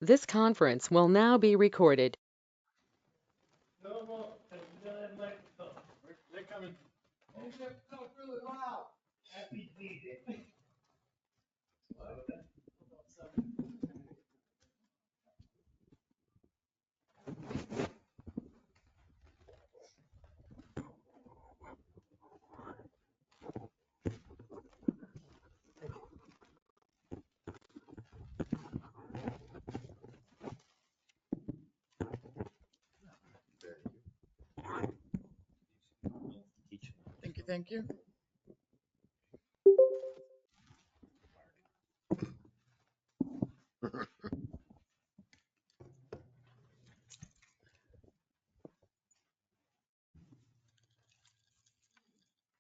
This conference will now be recorded. No more. They're coming. Really loud. Happy meeting. Thank you, thank you.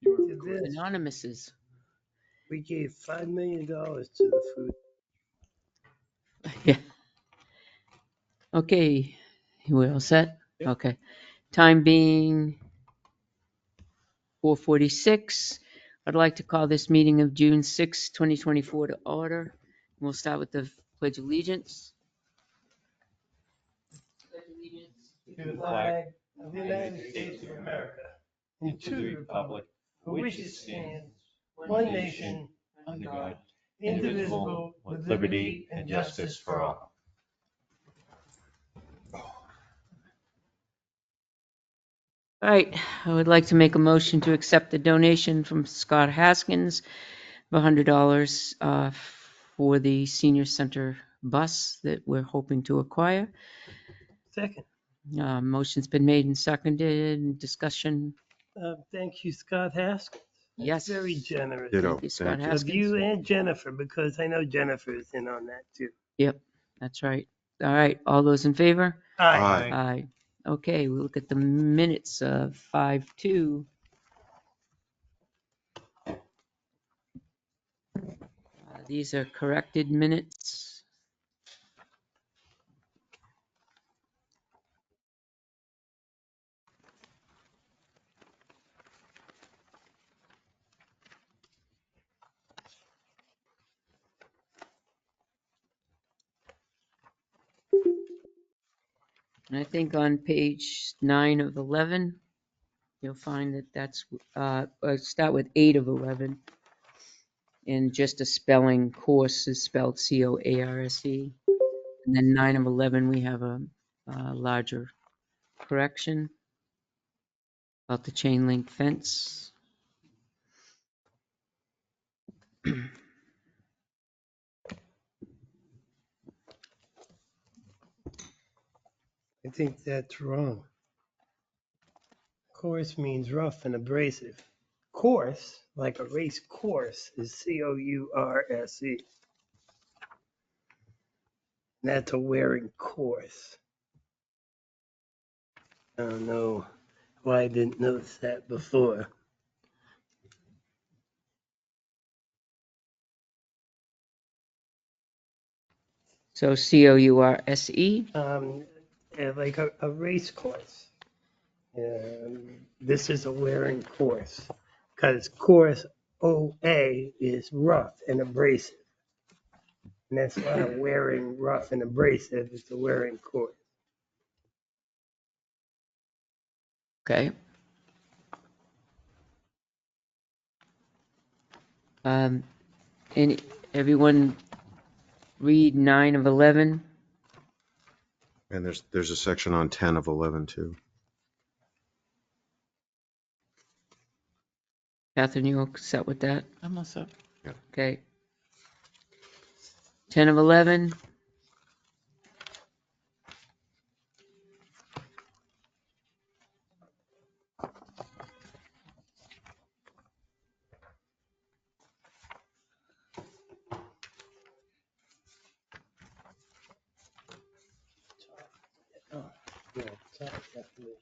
To this, Anonymouses. we gave $5 million to the food. Yeah. Okay, we're all set? Yep. Okay. Time being 4:46. I'd like to call this meeting of June 6, 2024 to order. We'll start with the Pledge of Allegiance. Pledge allegiance To the flag of the United States of America and to the republic for which it stands, one nation, under God, indivisible, with liberty and justice for all. All right, I would like to make a motion to accept the donation from Scott Haskins of $100 for the senior center bus that we're hoping to acquire. Second, Motion's been made and seconded. Discussion. thank you, Scott Haskins. That's Yes. very generous. Ditto. Thank you, Scott Thank you. Of Haskins. you and Jennifer, because I know Jennifer is in on that too. Yep, that's right. All right, all those in favor? Aye. Aye. Okay, we'll look at the minutes of 5/2. These are corrected minutes. And I think on page 9 of 11, you'll find that that's, start with 8 of 11. And just a spelling, course is spelled Coarse. And then 9 of 11, we have a larger correction about the chain link fence. I think that's wrong. Course means rough and abrasive. Course, like a race course, is Course. That's a wearing course. I don't know why I didn't notice that before. So Course. Like a race course. This is a wearing course because course OA is rough and abrasive. And that's why I'm wearing rough and abrasive. It's a wearing course. Okay. Everyone read 9 of 11? And there's a section on 10 of 11 too. Catherine, you all set with that? I'm all set. Okay. 10 of 11. Oh, yeah, top definition.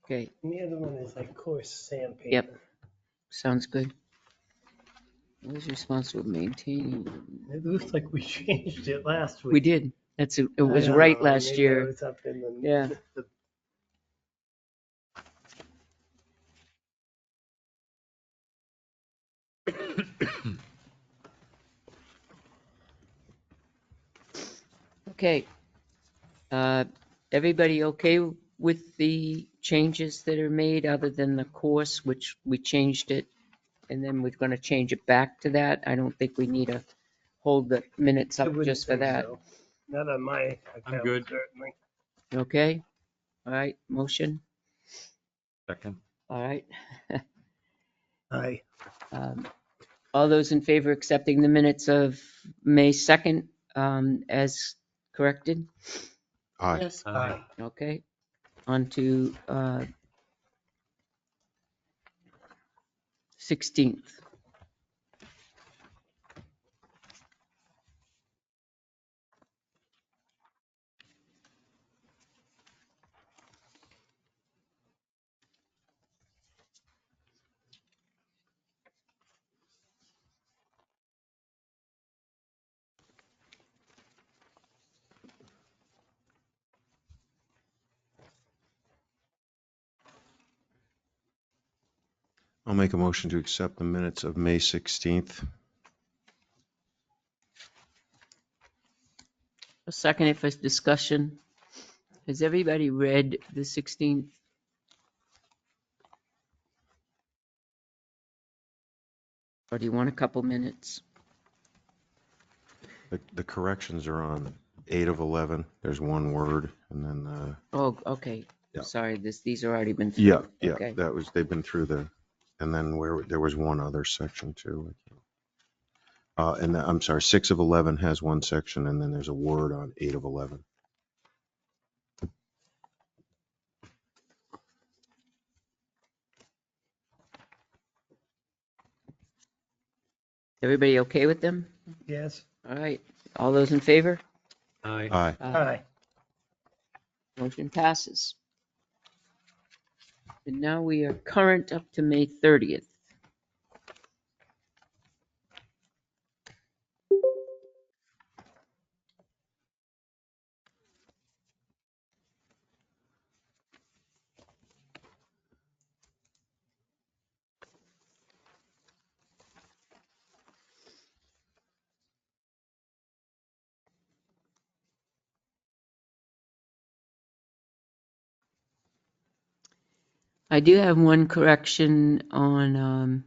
Okay, And the other one is like coarse sandpaper. Yep. sounds good. Who's responsible for maintaining? It looks like we changed it last week. We did. It was right last Maybe I year. was up in the. Yeah. Okay. Everybody okay with the changes that are made other than the course, which we changed it, and then we're going to change it back to that? I don't think we need to hold the minutes I up wouldn't just for think that. so. Not on my account, good. certainly. Okay? All right, motion? Second. All right. Aye. All those in favor accepting the minutes of May 2nd as corrected? Aye. Yes. Aye. Okay. On to 16th. I'll make a motion to accept the minutes of May 16th. A second if it's discussion. Has everybody read the 16th? Or do you want a couple minutes? The corrections are on 8 of 11. There's one word, and then, Oh, okay. Yeah. Sorry, these have already been through. Okay. they've been through and then where, there was one other section too. I'm sorry, 6 of 11 has one section, and then there's a word on 8 of 11. Everybody okay with them? Yes. All right. All those in favor? Aye. Aye. Aye. Motion passes. And now we are current up to May 30th. I do have one correction on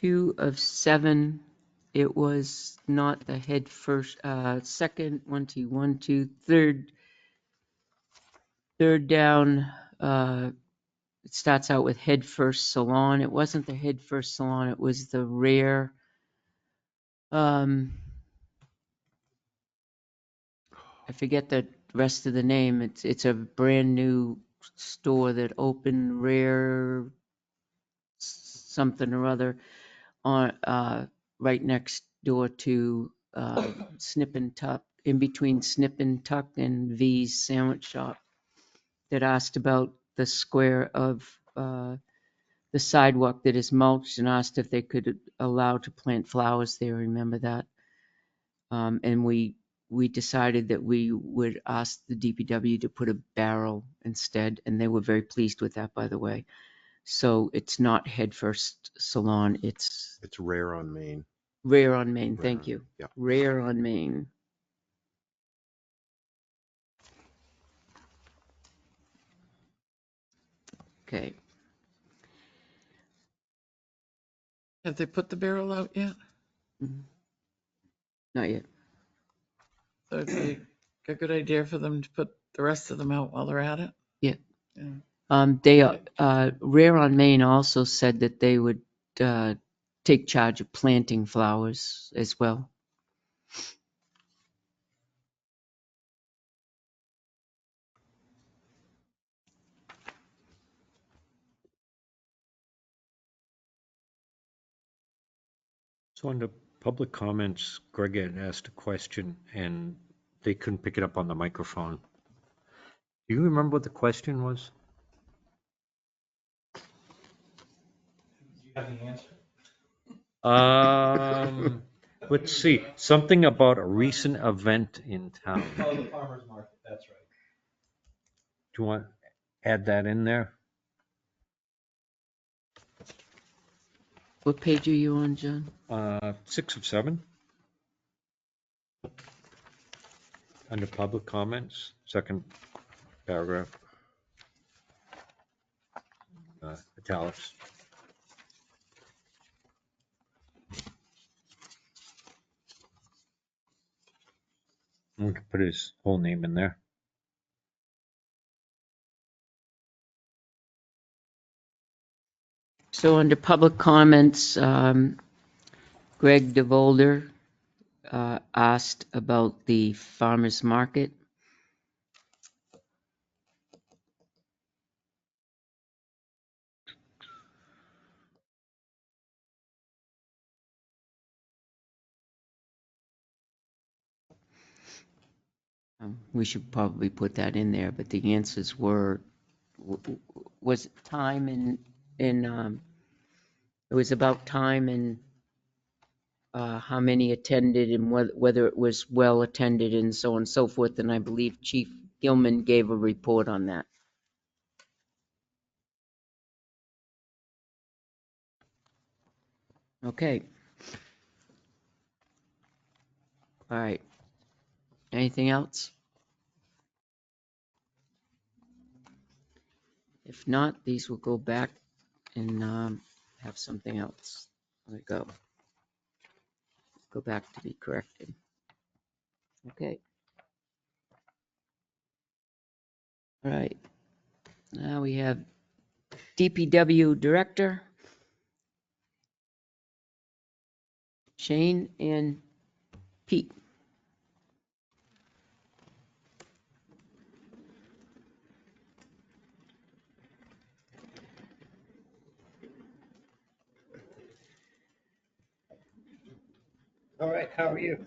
2 of 7. It was not the head first, second, third down. It starts out with head first salon. It wasn't the head first salon. It was the rare. I forget the rest of the name. It's a brand new store that opened, rare something or other, on right next door to Snip and Tuck, in between Snip and Tuck and V's Sandwich Shop, that asked about the square of the sidewalk that is mulched, and asked if they could allow to plant flowers there. Remember that? And we decided that we would ask the DPW to put a barrel instead, and they were very pleased with that, by the way. So it's not Head First Salon, it's It's rare on Main. Rare on Main. Rare Thank on- you. yeah. Rare on Main. Okay. Have they put the barrel out yet? Mhm. Not yet. So it'd be a good idea for them to put the rest of them out while they're at it? Yeah. Yeah. They Rare on Main also said that they would take charge of planting flowers as well. So under public comments, Greg had asked a question and they couldn't pick it up on the microphone. Do you remember what the question was? You have the answer? Um, Let's see, something about a recent event in town. Oh, the farmer's market, that's right. Do you want to add that in there? What page are you on, John? 6 of 7. Under public comments, second paragraph. Italics. We can put his whole name in there. So under public comments, Greg DeVolder asked about the farmer's market. We should probably put that in there, but the answers were, was it time and, it was about time and how many attended and whether it was well attended and so on and so forth. And I believe Chief Gilman gave a report on that. Okay. All right. Anything else? If not, these will go back and have something else. There we go. Go back to be corrected. Okay. All right. Now we have DPW Director, Shane and Pete. All right, how are you?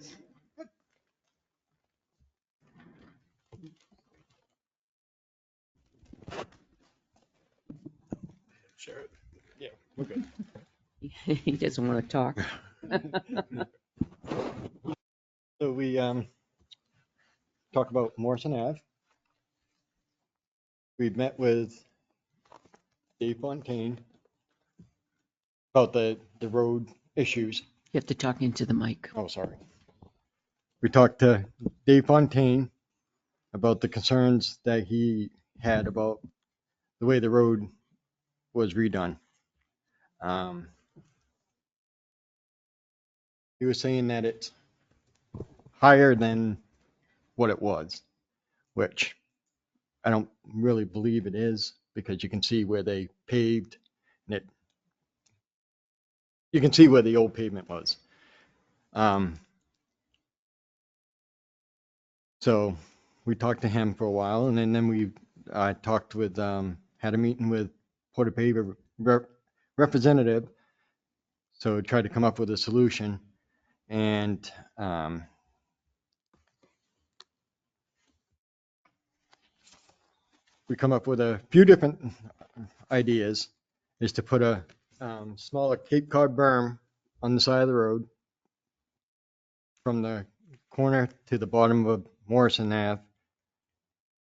Sure. Yeah, we're good. He doesn't want to talk. So we talk about Morrison Ave. We met with Dave Fontaine about the road issues. You have to talk into the mic. Oh, sorry. We talked to Dave Fontaine about the concerns that he had about the way the road was redone. He was saying that it's higher than what it was, which I don't really believe it is, because you can see where they paved and you can see where the old pavement was. So we talked to him for a while, and then we talked with, had a meeting with Porter Paver representative. So tried to come up with a solution, and we come up with a few different ideas. Is to put a smaller Cape Cod berm on the side of the road from the corner to the bottom of Morrison Ave,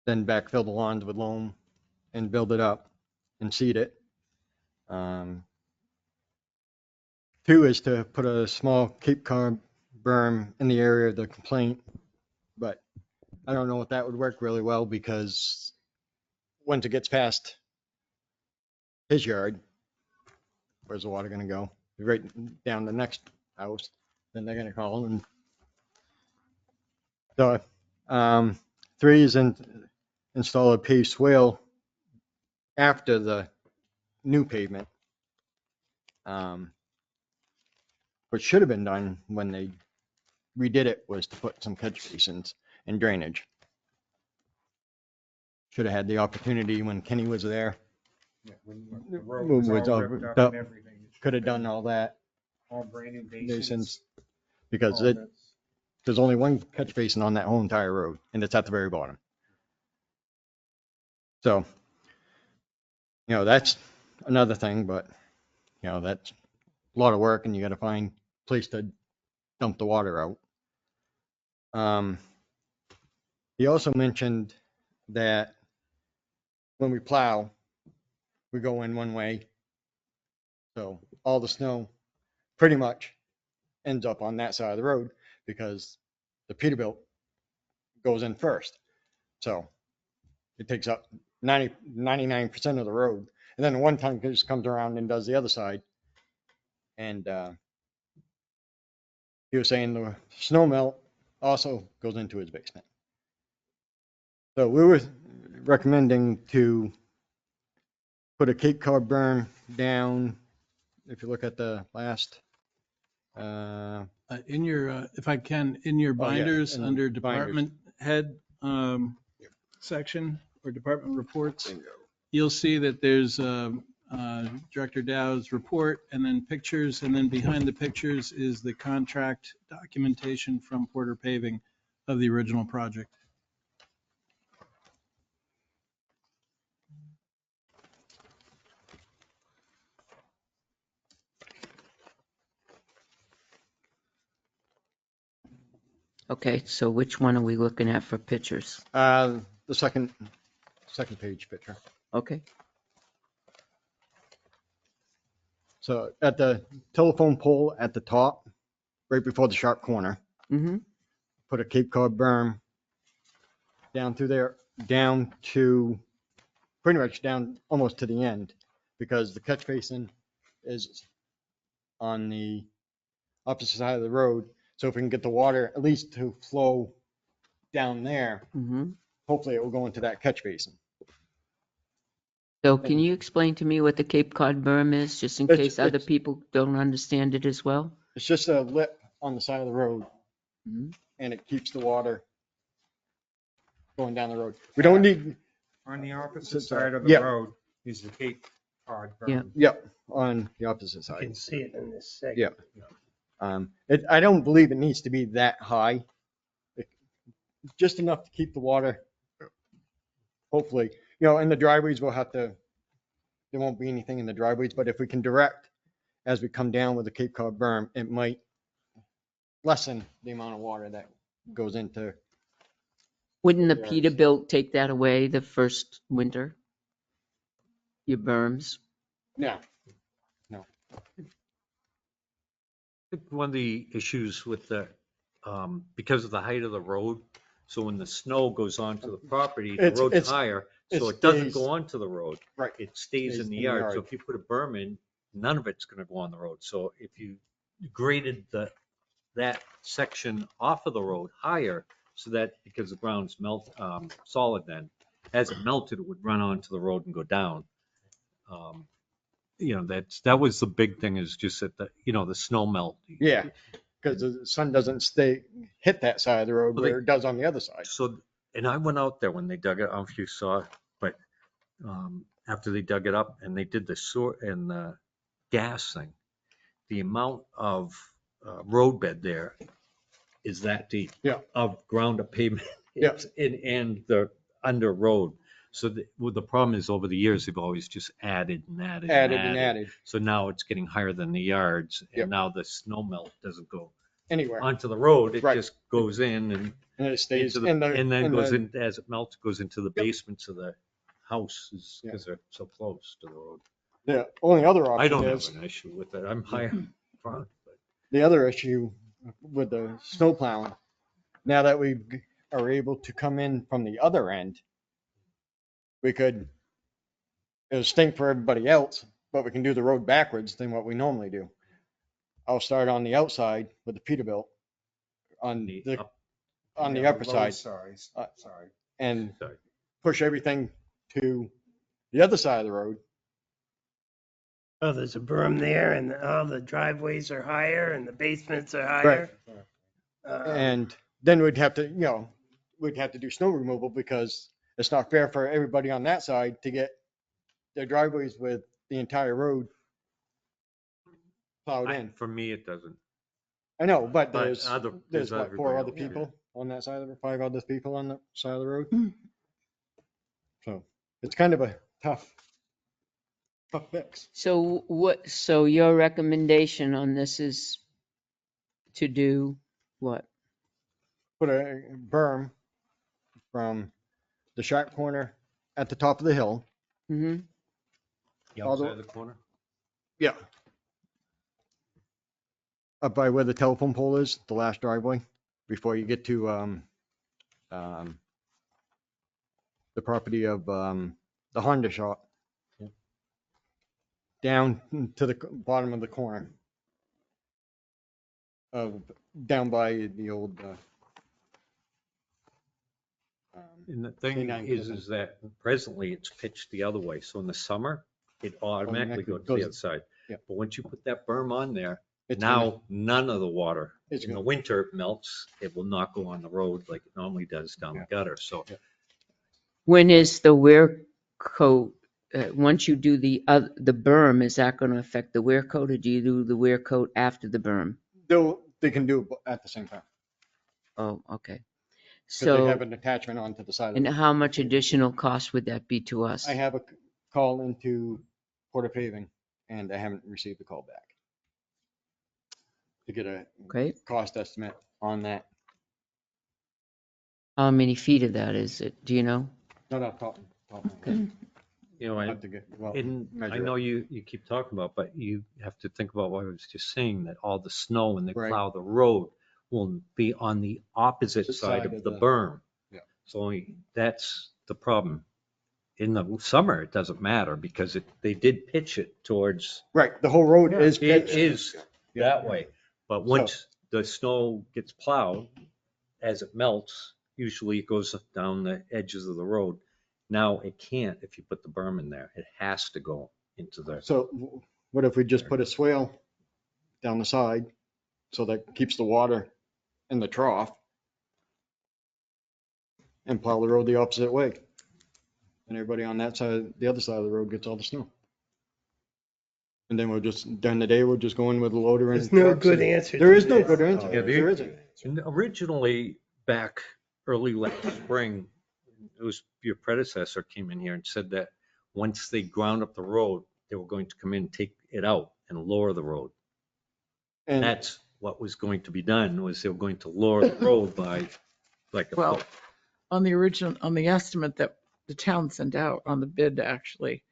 then backfill the lawns with loam and build it up and seed it. 2 is to put a small Cape Cod berm in the area of the complaint, but I don't know if that would work really well, because once it gets past his yard, where's the water gonna go? Right down the next house, then they're gonna call and so 3 is install a paved swale after the new pavement. What should have been done when they redid it was to put some catch basins and drainage. Should have had the opportunity when Kenny was there. The road was all ripped up and everything. Could have done all that. All draining Basins, basins. because all that's- there's only one catch basin on that whole entire road, and it's at the very bottom. So, that's another thing, but, that's a lot of work, and you got to find a place to dump the water out. He also mentioned that when we plow, we go in one way. So all the snow pretty much ends up on that side of the road because the Peterbilt goes in first. So it takes up 99% of the road. And then one ton just comes around and does the other side. And he was saying the snow melt also goes into his basement. So we were recommending to put a Cape Cod berm down. If you look at the last, In your, if I can, in your Oh, yeah, binders, in the under binders. department head section or department reports, you'll see that there's Director Dow's report and then pictures, and then behind the pictures is the contract documentation from Porter Paving of the original project. Okay, so which one are we looking at for pictures? the second page picture. Okay, So at the telephone pole at the top, right before the sharp corner, mm-hmm, put a Cape Cod berm down through there, down to pretty much down almost to the end, because the catch basin is on the opposite side of the road. So if we can get the water at least to flow down there, mm-hmm. hopefully it will go into that catch basin. So can you explain to me what the Cape Cod berm is, just in It's- case other it's- people don't understand it as well? It's just a lip on the side of the road, Mhm. and it keeps the water going down the road. We don't need, On the So opposite it's, side of the yeah. road is the Cape Cod Yeah. berm. yep, on the opposite You can side. see it in this segment. I don't believe it needs to be that high. Just enough to keep the water, hopefully, in the driveways, there won't be anything in the driveways, but if we can direct as we come down with the Cape Cod berm, it might lessen the amount of water that goes into. Wouldn't the Yes. Peterbilt take that away the first winter? Your berms? Yeah, I think one of the issues with because of the height of the road, so when the snow goes onto the property, the road's it's- higher, so it it doesn't stays- go onto the road. right. It stays in the yard. So yard. if you put a berm in, none of it's gonna go on the road. So if you graded that section off of the road higher, so that, because the ground's solid then, as it melted, it would run onto the road and go down. That was the big thing, is just that the snow melt. Yeah, because the sun doesn't hit that side of the road Well, where it does on the other side. So, and I went out there when they dug it, I don't know if you saw it, but after they dug it up and they did the sewer and the gas thing, the amount of roadbed there is that deep. Yeah. Of ground up pavement. Yeah. And the under road. So the problem is, over the years, they've always just added and added and added. So now it's getting higher than the yards, Yep. and now the snow melt doesn't go Anywhere. onto the road. It Right. just goes in and And it stays into and then goes the- in, as it melts, goes into the basements of the houses, Yeah. because they're so close to the road. The only other I don't option have is, an issue with it. I'm higher front, but the other issue with the snow plowing, now that we are able to come in from the other end, it'll stink for everybody else, but we can do the road backwards than what we normally do. I'll start on the outside with the Peterbilt on the the, up- on the yeah, upper lower side size, Uh, sorry. and Sorry. push everything to the other side of the road. Oh, there's a berm there and all the driveways are higher and the basements are higher. And then we'd have to do snow removal, because it's not fair for everybody on that side to get their driveways with the entire road plowed in. For me, it doesn't. I know, but But there's what, four everybody other else, yeah. people on that side of the, 5 other people on the side of the road. So it's kind of a tough fix. So your recommendation on this is To do what? Put a berm from the sharp corner at the top of the hill. Mm-hmm. The All the- outside of the corner? Yeah. Up by where the telephone pole is, the last driveway, before you get to, the property of, the Honda shop. Yeah. Down to the bottom of the corner. Down by the old, And the thing K9 is that presently it's pitched the other way. So in the summer, it automatically goes to goes- the other side. yeah. But once you put that berm on there, It's now none of the water It's in the gonna- winter it melts. It will not go on the road like it normally does down the Yeah. gutter. So When is the wear coat, once you do the berm, is that going to affect the wear coat, or do you do the wear coat after the berm? they can do it at the same time. Oh, okay. Because they have So, an attachment onto the side of and it. how much additional cost would that be to us? I have a call into Porter Paving and I haven't received a call back. To get a Okay, cost estimate on that. how many feet of that is it? Do you know? No, no, top of my head. you know, I'll I have to get, well, and I measure know it. you keep talking about, but you have to think about what I was just saying, that all the snow when they Right. plow the road will be on the opposite This side side of of the the- berm. Yeah. So that's the problem. In the summer, it doesn't matter because they did pitch it towards, Right, the whole road is it pitched. is Yeah. that way. But once the snow gets plowed, as it melts, usually it goes down the edges of the road. Now it can't if you put the berm in there. It has to go into the, So what if we just put a swale down the side so that keeps the water in the trough and plow the road the opposite way? And everybody on that side, the other side of the road gets all the snow. And then we'll just, during the day, we'll just go in with a loader and. There's no trucks good and- answer. There to is no this. good answer. Yeah, There isn't. and originally back early last spring, it was your predecessor came in here and said that once they ground up the road, they were going to come in, take it out and lower the road. And That's what was going to be done, was they were going to lower the road by like a Well, foot. on the estimate that the town sent out on the bid, actually,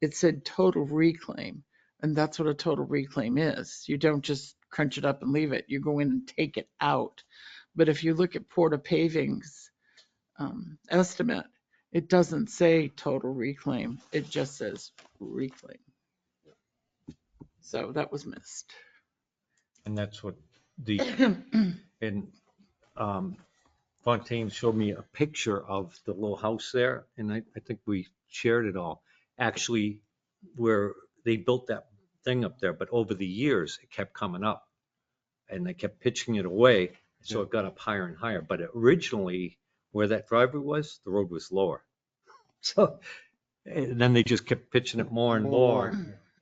it said total reclaim. And that's what a total reclaim is. You don't just crunch it up and leave it. You go in and take it out. But if you look at Porter Paving's estimate, it doesn't say total reclaim. It just says reclaim. So that was missed. And that's what and Fontaine showed me a picture of the little house there, and I think we shared it all. Actually, where they built that thing up there, but over the years, it kept coming up. And they kept pitching it away, so it got up higher and higher. But originally, where that driveway was, the road was lower. So, and then they just kept pitching it more and more.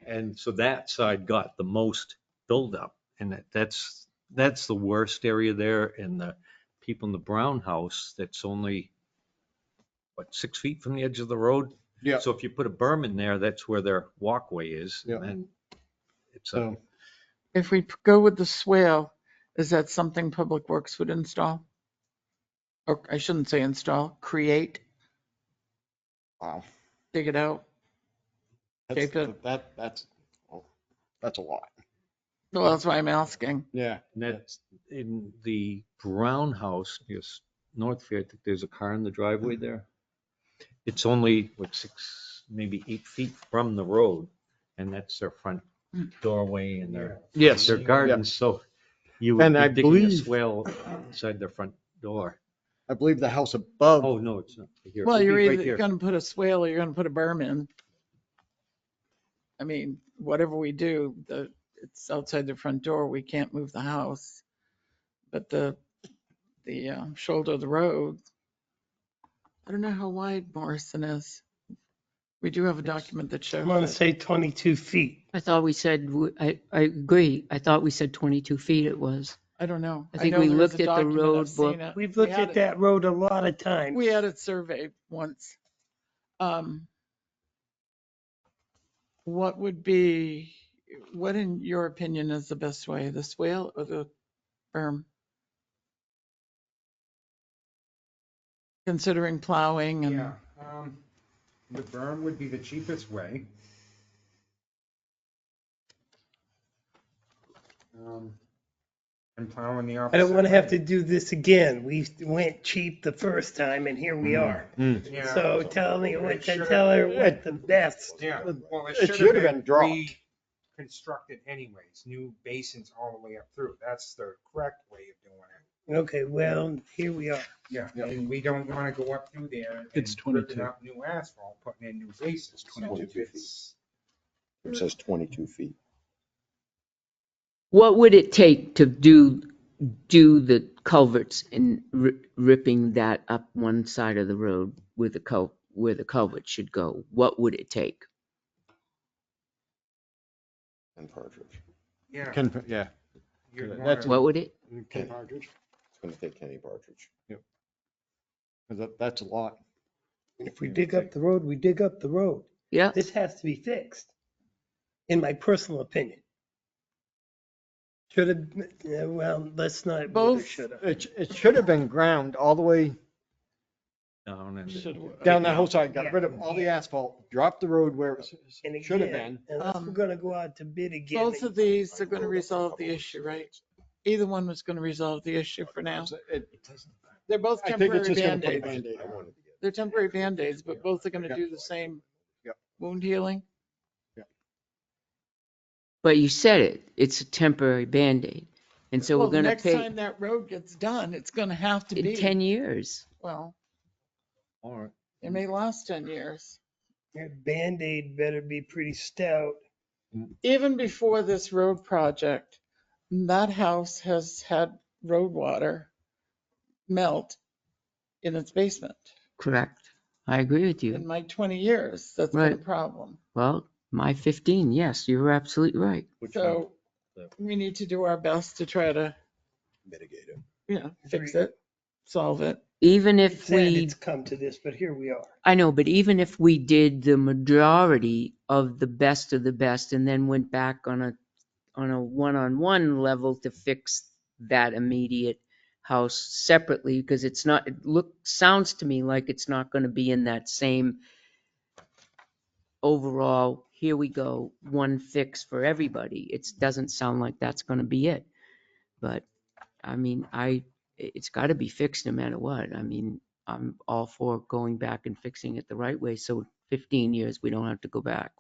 And so that side got the most buildup. And that's the worst area there. And the people in the Brown house, that's only, 6 feet from the edge of the road? Yeah. So if you put a berm in there, that's where their walkway is. Yeah. And it's a, so, If we go with the swale, is that something Public Works would install? Or I shouldn't say install, create, wow. dig it out. That's, Shape it. that's a lot. Well, that's why I'm asking. Yeah. and that's in the Brown house, because North Fair, I think there's a car in the driveway there. It's only, 6, maybe 8 feet from the road, and that's their front doorway and their Yes. their garden, so you And would I be digging a believe- swale inside their front door. I believe the house above. Oh, no, it's not here. Well, It'd you're be right either here. gonna put a swale or you're gonna put a berm in. I mean, whatever we do, it's outside the front door, we can't move the house. But the shoulder of the road, I don't know how wide Morrison is. We do have a document that I shows want to it. say 22 feet. I thought we said, I agree. I thought we said 22 feet it was. I don't know. I think know we there is looked a at the document, I've road seen book. it. We've We looked had at it- that road a lot of times. We had it surveyed once. What in your opinion is the best way, the swale or the berm? Considering plowing and. Yeah, the berm would be the cheapest way. And plowing the opposite. I don't want to have way. to do this again. We went cheap the first time and here we are. Yeah. So tell me, It should've- tell her what the best. Yeah, well, It it should should have have been dropped. reconstructed anyways, new basins all the way up through. That's the correct way of doing it. Okay, well, here we are. Yeah, and we don't want to go up through there It's and 22. ripping up new asphalt, putting in new bases. 22 feet. It's- It says 22 feet. What would it take to do the culverts and ripping that up one side of the road where the culvert should go? What would it take? And Partridge. Yeah. Yeah. you'd That's wanna- What would it? Ken Partridge. It's going to take Kenny Partridge. 'Cause that's a lot. If we dig up the road, we dig up the road. Yeah, This has to be fixed, in my personal opinion. Should have, well, let's not. Both- Should have. It should have been ground all the way Down and down that whole side, got Yeah. rid of all the asphalt, dropped the road where it And should have again, been. unless we're gonna go out to bid again. Both of these are going to resolve the issue, right? Either one was going to resolve the issue for now. They're both I think it's temporary just gonna put a Band-Aids. Band-Aid I on it. wanted to get. They're temporary Band-Aids, but both are going to Yeah. do the same Yep. wound healing. but you said it. It's a temporary Band-Aid. And so Well, we're the going to next pay time that road gets done, it's going to have to in be, 10 years. well, all right. it may last 10 years. Your Band-Aid better be pretty stout. Even before this road project, that house has had road water melt in its basement. Correct. I agree with In you. my 20 years, that's been a Right. problem. Well, my 15, yes, you're absolutely right. Which So one? we need to do our best to try to, Mitigate it. fix it, solve it. Even It's if sad we, it's come to this, but here we are. I know, but even if we did the majority of the best and then went back on a one-on-one level to fix that immediate house separately, because it's not, sounds to me like it's not going to be in that same overall, here we go, one fix for everybody. It doesn't sound like that's going to be it. But I mean, it's got to be fixed no matter what. I mean, I'm all for going back and fixing it the right way. So 15 years, we don't have to go back.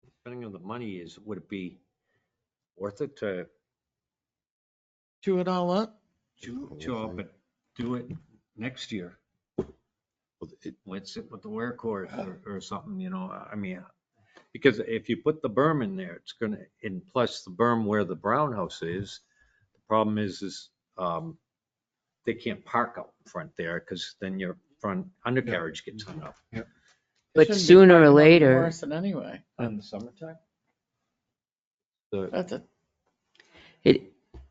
Depending on the money is, would it be worth it to Chew it all up. chew up and do it next year? Well, it- Let's sit with the workhorse or something, I mean, because if you put the berm in there, it's gonna, and plus the berm where the brown house is, the problem is, they can't park out in front there because then your front undercarriage gets hung up. It But shouldn't be sooner or parking on the later, Morrison anyway. In the summertime? The, That's a,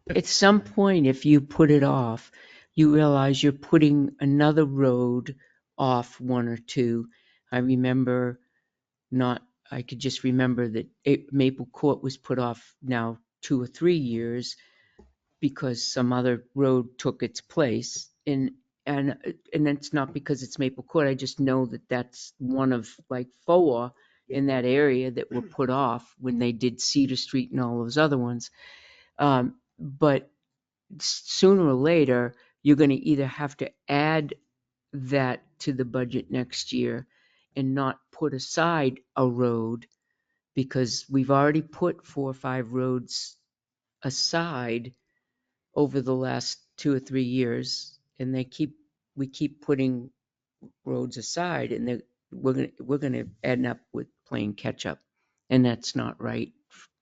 at some point, if you put it off, you realize you're putting another road off one or two. I could just remember that Maple Court was put off now 2 or 3 years because some other road took its place. And it's not because it's Maple Court. I just know that that's one of like 4 in that area that were put off when they did Cedar Street and all those other ones. But sooner or later, you're going to either have to add that to the budget next year and not put aside a road, because we've already put 4 or 5 roads aside over the last 2 or 3 years, and we keep putting roads aside, and we're gonna end up with playing catch up, and that's not right.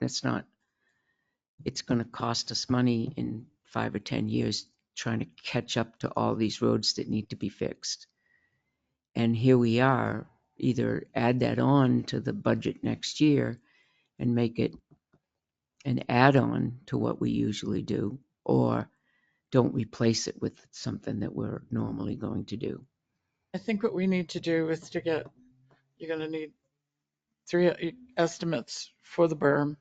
It's gonna cost us money in 5 or 10 years trying to catch up to all these roads that need to be fixed. And here we are, either add that on to the budget next year and make it an add-on to what we usually do, or don't replace it with something that we're normally going to do. I think what we need to do is you're going to need 3 estimates for the berm.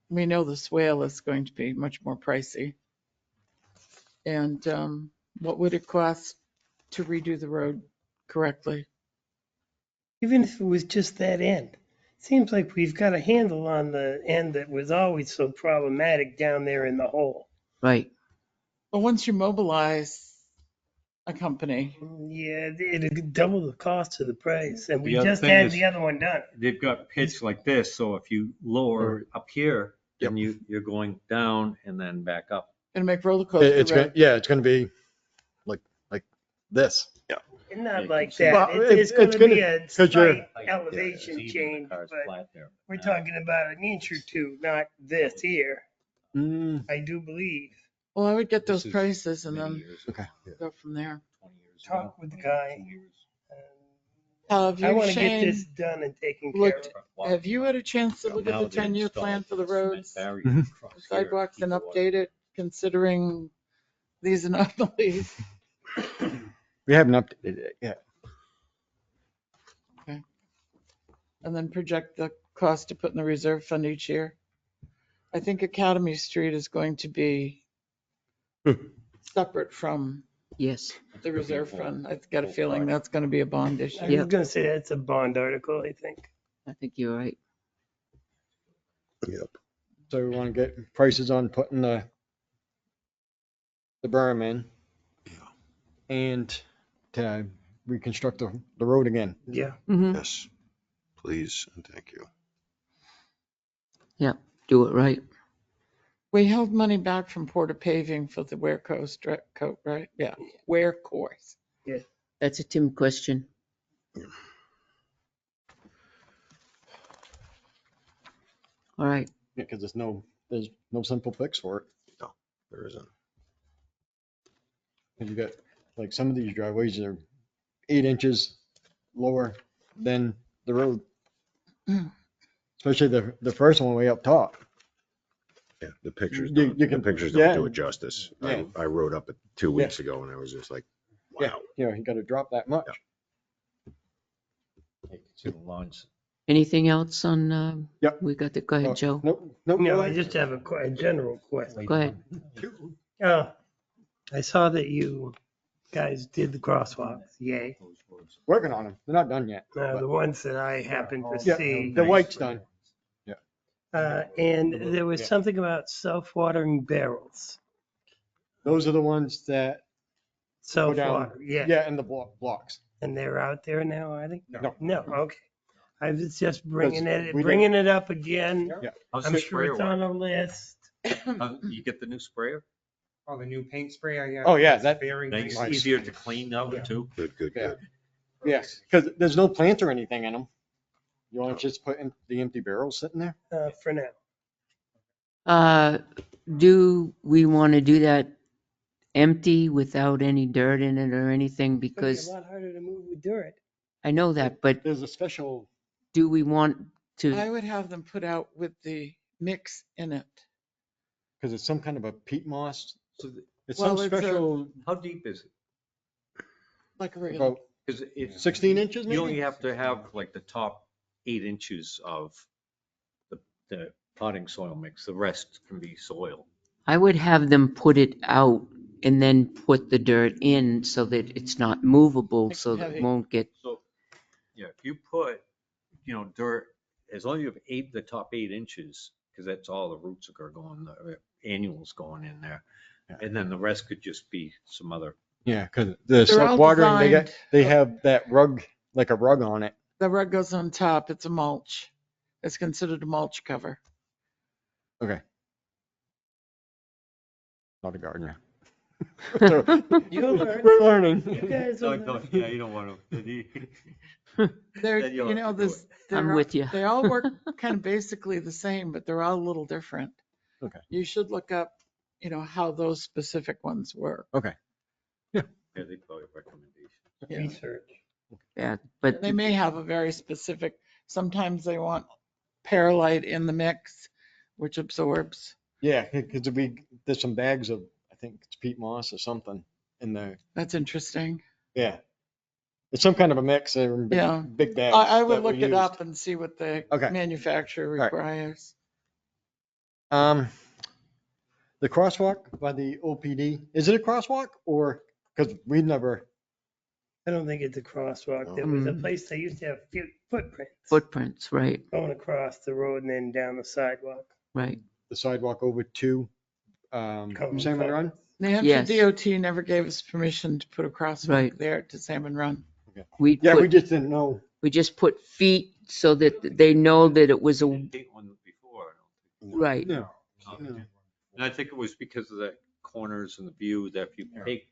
We know the swale is going to be much more pricey. And what would it cost to redo the road correctly? Even if it was just that end. Seems like we've got a handle on the end that was always so problematic down there in the hole. Right. But once you mobilize a company, Yeah, it'd double the cost of the price, and we The other just thing had is- the other one done. They've got pitch like this, so if you lower up here, then you're going down and then back up. gonna make roller coaster It's gonna, road. yeah, it's gonna be like this. Yeah. Not you like can see- that. Well, It's it's gonna be gonna- a 'cause you're- slight It's elevation even, the change, car's but flat there. we're talking about an inch or two, not this here, Mm, I do believe. Well, I would get This those is prices and many then years ago, okay. go from there. 20 years ago, Talk with the guy. 2 years. Have I you, want to get Shane, this done and taken care looked- of. have you had a chance to look at Now the they 10-year install plan for the cement roads, barriers Mhm. across here to sidewalks, keep and the water- update it considering these anomalies? We haven't updated it yet. And then project the cost to put in the reserve fund each year. I think Academy Street is going to be separate from Yes. the reserve full- fund. I've got a full feeling project. that's gonna be a bond I issue. was gonna say that's a bond article, I think. I think you're right. Yep. So we want to get prices on putting the berm in and to reconstruct the road again. Yeah. Mm-hmm. Yes, please, and thank you. Do it right. We held money back from Porter Paving for the Ware Coast, coat, right? Yeah, Ware Course. That's a Tim question. All right. Yeah, because there's no simple fix for it. There isn't. And you got, like, some of these driveways are 8 inches lower than the road. Especially the first one way up top. Yeah, the pictures You don't, the can- pictures yeah. don't do it justice. Yeah. I rode up it 2 weeks ago and I was just like, Yeah, wow. you know, you got to drop that much. You can see the lawns. Anything else on, Yep. we got the, go ahead, Joe. Nope, nope. No, I just have a general question. Go ahead. I saw that you guys did the crosswalks, yay. Working on them. They're not done yet. The ones that I happened to Yeah, see. the white's done. And there was Yeah. something about self-watering barrels. Those are the ones that go down. Self-water, yeah. Yeah, and the blocks. And they're out there now, I think? No. No, okay. I was just bringing we it up again. Yeah. How's I'm the sure sprayer it's work? on a list. You get the new sprayer? Oh, the new paint sprayer, yeah. Oh, yeah, It's that- very Nice, nice. easier to clean out too. Good, good, Yeah. good. Yes, because there's no plant or anything in them. You want to just put in the empty barrels sitting there? For now. Do we want to do that empty without any dirt in it or anything? It'd be Because a lot harder to move with dirt. I know that, but There's a special, do we want to, I would have them put out with the mix in it. because it's some kind of a peat moss. So It's Well, some it's a- special, how deep is it? Like a regular. about Because if 16 inches you only maybe? have to have like the top 8 inches of the potting soil mix. The rest can be soil. I would have them put it out and then put the dirt in so that it's not movable, Makes so it that it heavy. won't get, So, yeah, if you put, dirt, as long as you have the top 8 inches, because that's all the roots are going, the annuals going in there. Yeah. And then the rest could just be some other, Yeah, because the They're all self-watering, designed- they have that rug, like a rug on it. The rug goes on top. It's a mulch. It's considered a mulch cover. Okay. Not a gardener. So, You'll learn. we're learning. You guys will no, learn. yeah, you don't want to. They're, Then you'll you have know, to do this, I'm with you. they all work kind of basically the same, but they're all a little different. Okay. You should look up, how those specific ones work. Yeah, they probably have recommendations. Yeah. Research. yeah, but They may have a very specific, sometimes they want perlite in the mix, which absorbs. Yeah, because there's some bags of, I think it's peat moss or something in there. That's interesting. Yeah. It's some kind of a mix. They're in Yeah. big bags. I would that were look it used. up and see what the Okay. manufacturer right. requires. The crosswalk by the OPD, is it a crosswalk or, because we've never, I don't think it's a crosswalk. There was a Mm. place they used to have footprints Footprints, right, going across the road and then down the sidewalk. right. the sidewalk over to Common Salmon Run? Farms. New Hampshire Yes. DOT never gave us permission to put a crosswalk Right. there to Salmon Run. We Yeah, we put, just didn't know. we just put feet so that they know that it was a, Didn't take one before. right, No. And I think it was because of the corners and the view that if you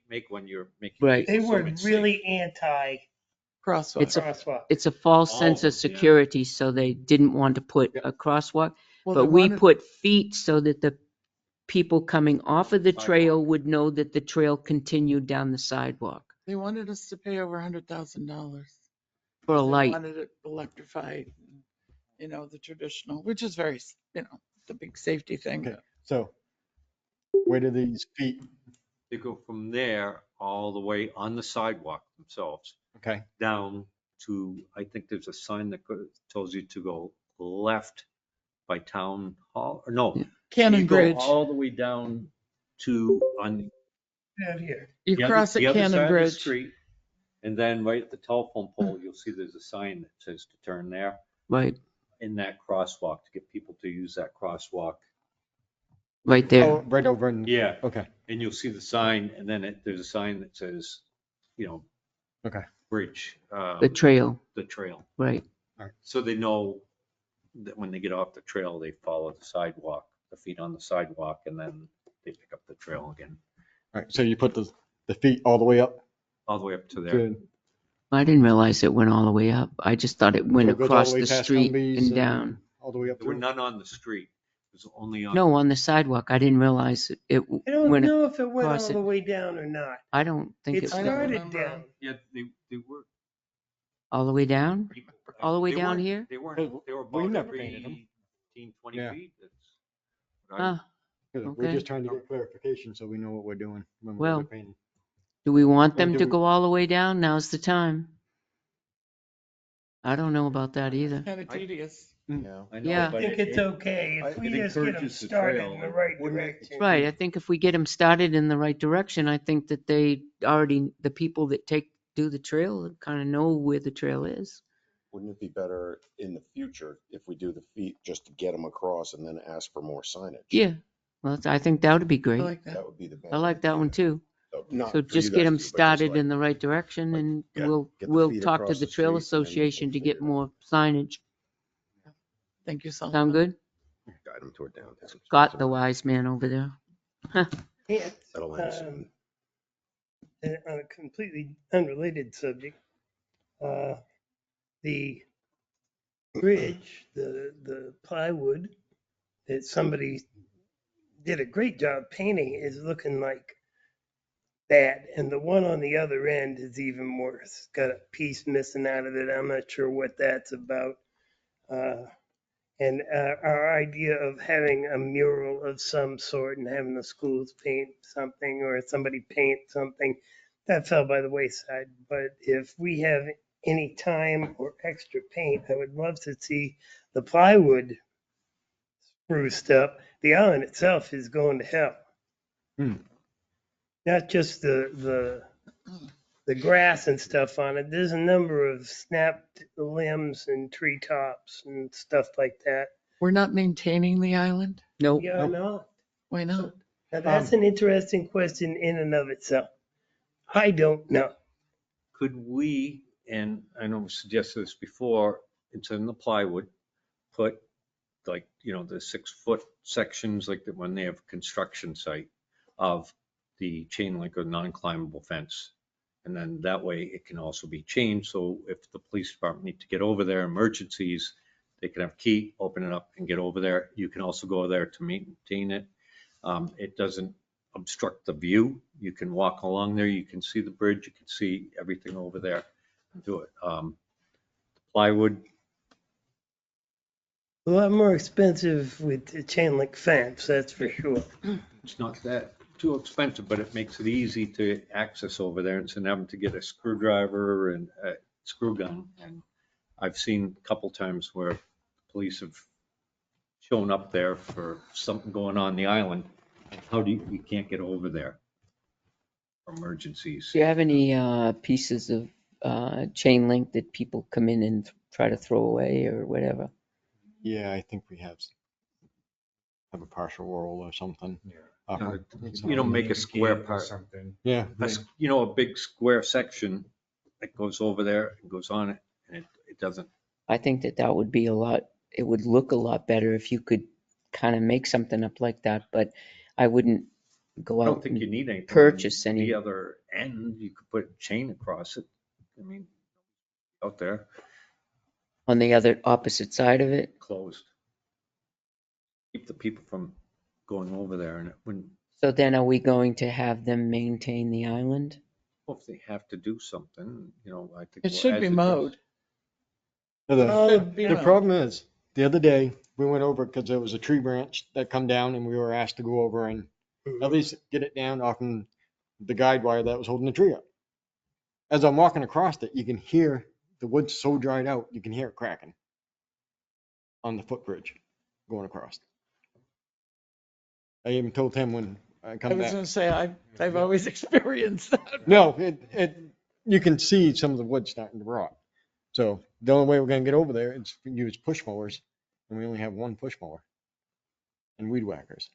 make one, you're making. Right. They people were so it's really anti Crosswalk. It's a- crosswalk. it's a false All sense of of them, yeah. security, so they didn't want to put Yeah. a crosswalk. Well, But they we wanted- put feet so that the people coming off of the Sidewalk. trail would know that the trail continued down the sidewalk They wanted us to pay over $100,000. for a They light. wanted it electrified, you know, the traditional, which is very, you know, the big safety thing. Okay, so where do these feet, They go from there all the way on the sidewalk themselves okay, down to, I think there's a sign that tells you to go left by town hall, or no. Yeah. Cannon you go Bridge. all the way down to on Out here. You cross at the other side Cannon of the Bridge. street. And then right at the telephone pole, you'll see there's a sign that says to turn there Right, in that crosswalk to get people to use that crosswalk. right there. oh, right over in, Yeah. okay, And you'll see the sign and then there's a sign that says, you know, okay. bridge. The trail, The trail. right. So they know that when they get off the trail, they follow the sidewalk, the feet on the sidewalk, and then they pick up the trail again, All right, so you put the feet all the way up all the way up to there. to, I didn't realize it went all the way up. I just thought it went So it goes all the across way the past street Humvees and and- down. all the way up There were through? none on the street. It was only on. No, on the sidewalk. I didn't realize it I don't went, know if it went across all it. the way down or not. I don't think It it I don't went started remember. down. Yeah, they were. all the way down. people- All the way they down weren't- here? They weren't, they were We about never every painted 'em. 15, 20 Yeah. feet. That's what I- Huh. We're Okay. just trying to get clarification so we know what we're doing when Well, we're painting. Do we want Or them do to we- go all the way down? Now's the time. I don't know about that either. Kind of tedious. Yeah. I know, Yeah. I but think it's okay I- if we it just get them encourages the started trail, in the right wouldn't it? direction. Right, I think if we get them started in the right direction, I think that they already, the people that do the trail kind of know where the trail is. Wouldn't it be better in the future if we do the feet just to get them across and then ask for more signage? Yeah, well, I think that would be I great. like that. That would be the best. I like that one too. Not So for just you get guys them to do, but just started like- in the right direction like, and yeah, we'll, get the we'll feet talk to across the the Trail street and then Association we'll to get figure it out. more signage. Thank you, Sullivan. Sound good? Guide them toward downtown. Scott, the wise man over there. Yeah, That'll end soon. and on a completely unrelated subject, the bridge, the plywood that somebody did a great job painting is looking like that. And the one on the other end is even worse. Got a piece missing out of it. I'm not sure what that's about. And our idea of having a mural of some sort and having the schools paint something or somebody paint something, that fell by the wayside. But if we have any time or extra paint, I would love to see the plywood spruced up. The island itself is going to hell. Hmm. Not just the grass and stuff on it. There's a number of snapped limbs and treetops and stuff like that. We're not maintaining the island? Nope. We are not. Why not? Now, that's an interesting question in and of itself. I don't know. could we, and I know we suggested this before, instead of the plywood, put like, the 6-foot sections, like when they have a construction site of the chain link or non-climbable fence. And then that way it can also be changed. So if the police department need to get over there, emergencies, they can have a key, open it up and get over there. You can also go there to maintain it. It doesn't obstruct the view. You can walk along there. You can see the bridge. You can see everything over there. Do it. Plywood, A lot more expensive with the chain link fence, that's for sure. it's not that too expensive, but it makes it easy to access over there instead of having to get a screwdriver and a screw gun. And I've seen a couple times where police have shown up there for something going on the island. And how do you can't get over there for emergencies? Do you have any pieces of chain link that people come in and try to throw away or whatever? Yeah, I think we have a partial roll or something. Make a square part. Something. Yeah, A big square section that goes over there and goes on it, and it doesn't. I think that would be it would look a lot better if you could kind of make something up like that, but I wouldn't go I don't out think you and need anything. purchase on any. The other end, you could put chain across it. I mean, out there, On the other opposite side of it. closed. Keep the people from going over there, and it wouldn't. So then are we going to have them maintain the island? Well, if they have to do something, I think. It should as be goes- mowed. the problem is, the other day, we went over because there was a tree branch that come down and we were asked to go over and at least get it down off from the guide wire that was holding the tree up. As I'm walking across it, you can hear the wood so dried out, you can hear it cracking on the footbridge going across. I even told him when I I come was back. gonna say, I've always experienced that. No, you can see some of the wood starting to rot. So the only way we're gonna get over there is use push mowers, and we only have one push mower and weed whackers.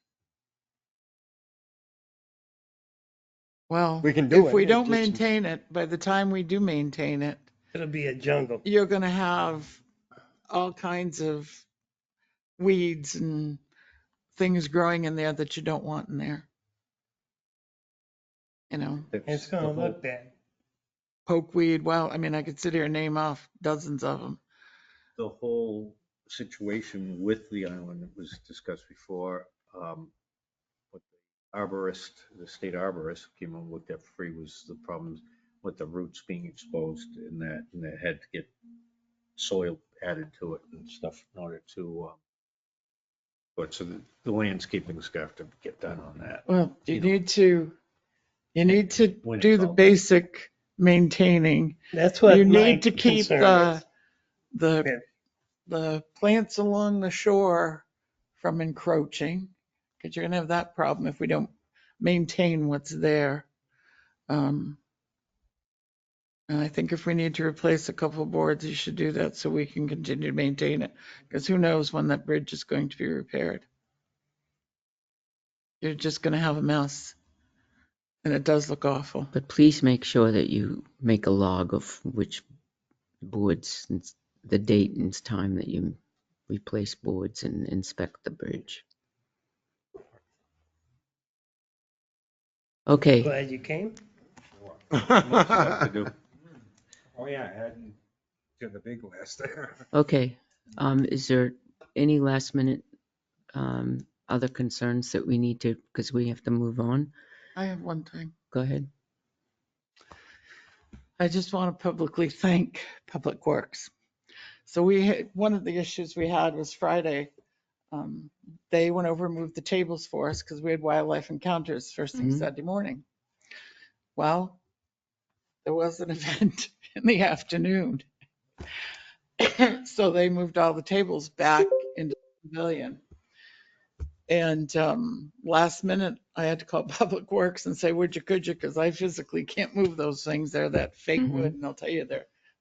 Well, We can do if it. we It's don't just- maintain it, by the time we do maintain it, It'll be a jungle. you're gonna have all kinds of weeds and things growing in there that you don't want in there. It's gonna look bad. Pokeweed, well, I mean, I could sit here and name off dozens of them. The whole situation with the island that was discussed before, what the state arborist came and looked at free was the problems with the roots being exposed and that had to get soil added to it and stuff in order to, but so the landscaping's gonna have to get done on that. Well, you You know. need to When do it's the all- basic maintaining. That's what You my need to keep concern is. the plants along the shore from encroaching, because you're gonna have that problem if we don't maintain what's there. And I think if we need to replace a couple of boards, you should do that so we can continue to maintain it, because who knows when that bridge is going to be repaired. You're just gonna have a mess. And it does look awful. But please make sure that you make a log of which boards, and the date and time that you replace boards and inspect the bridge. Okay, Glad you came. Much stuff to do. Oh, yeah, adding to the big list there. okay. Is there any last minute other concerns that we need to, because we have to move on? I have one thing. Go ahead. I just want to publicly thank Public Works. So one of the issues we had was Friday. They went over and moved the tables for us because we had wildlife encounters first thing Mhm. Saturday morning. Well, there was an event in the afternoon. So they moved all the tables back into the pavilion. And last minute, I had to call Public Works and say, would you, could you? Because I physically can't move those things. They're that fake Mhm. wood, and I'll tell you,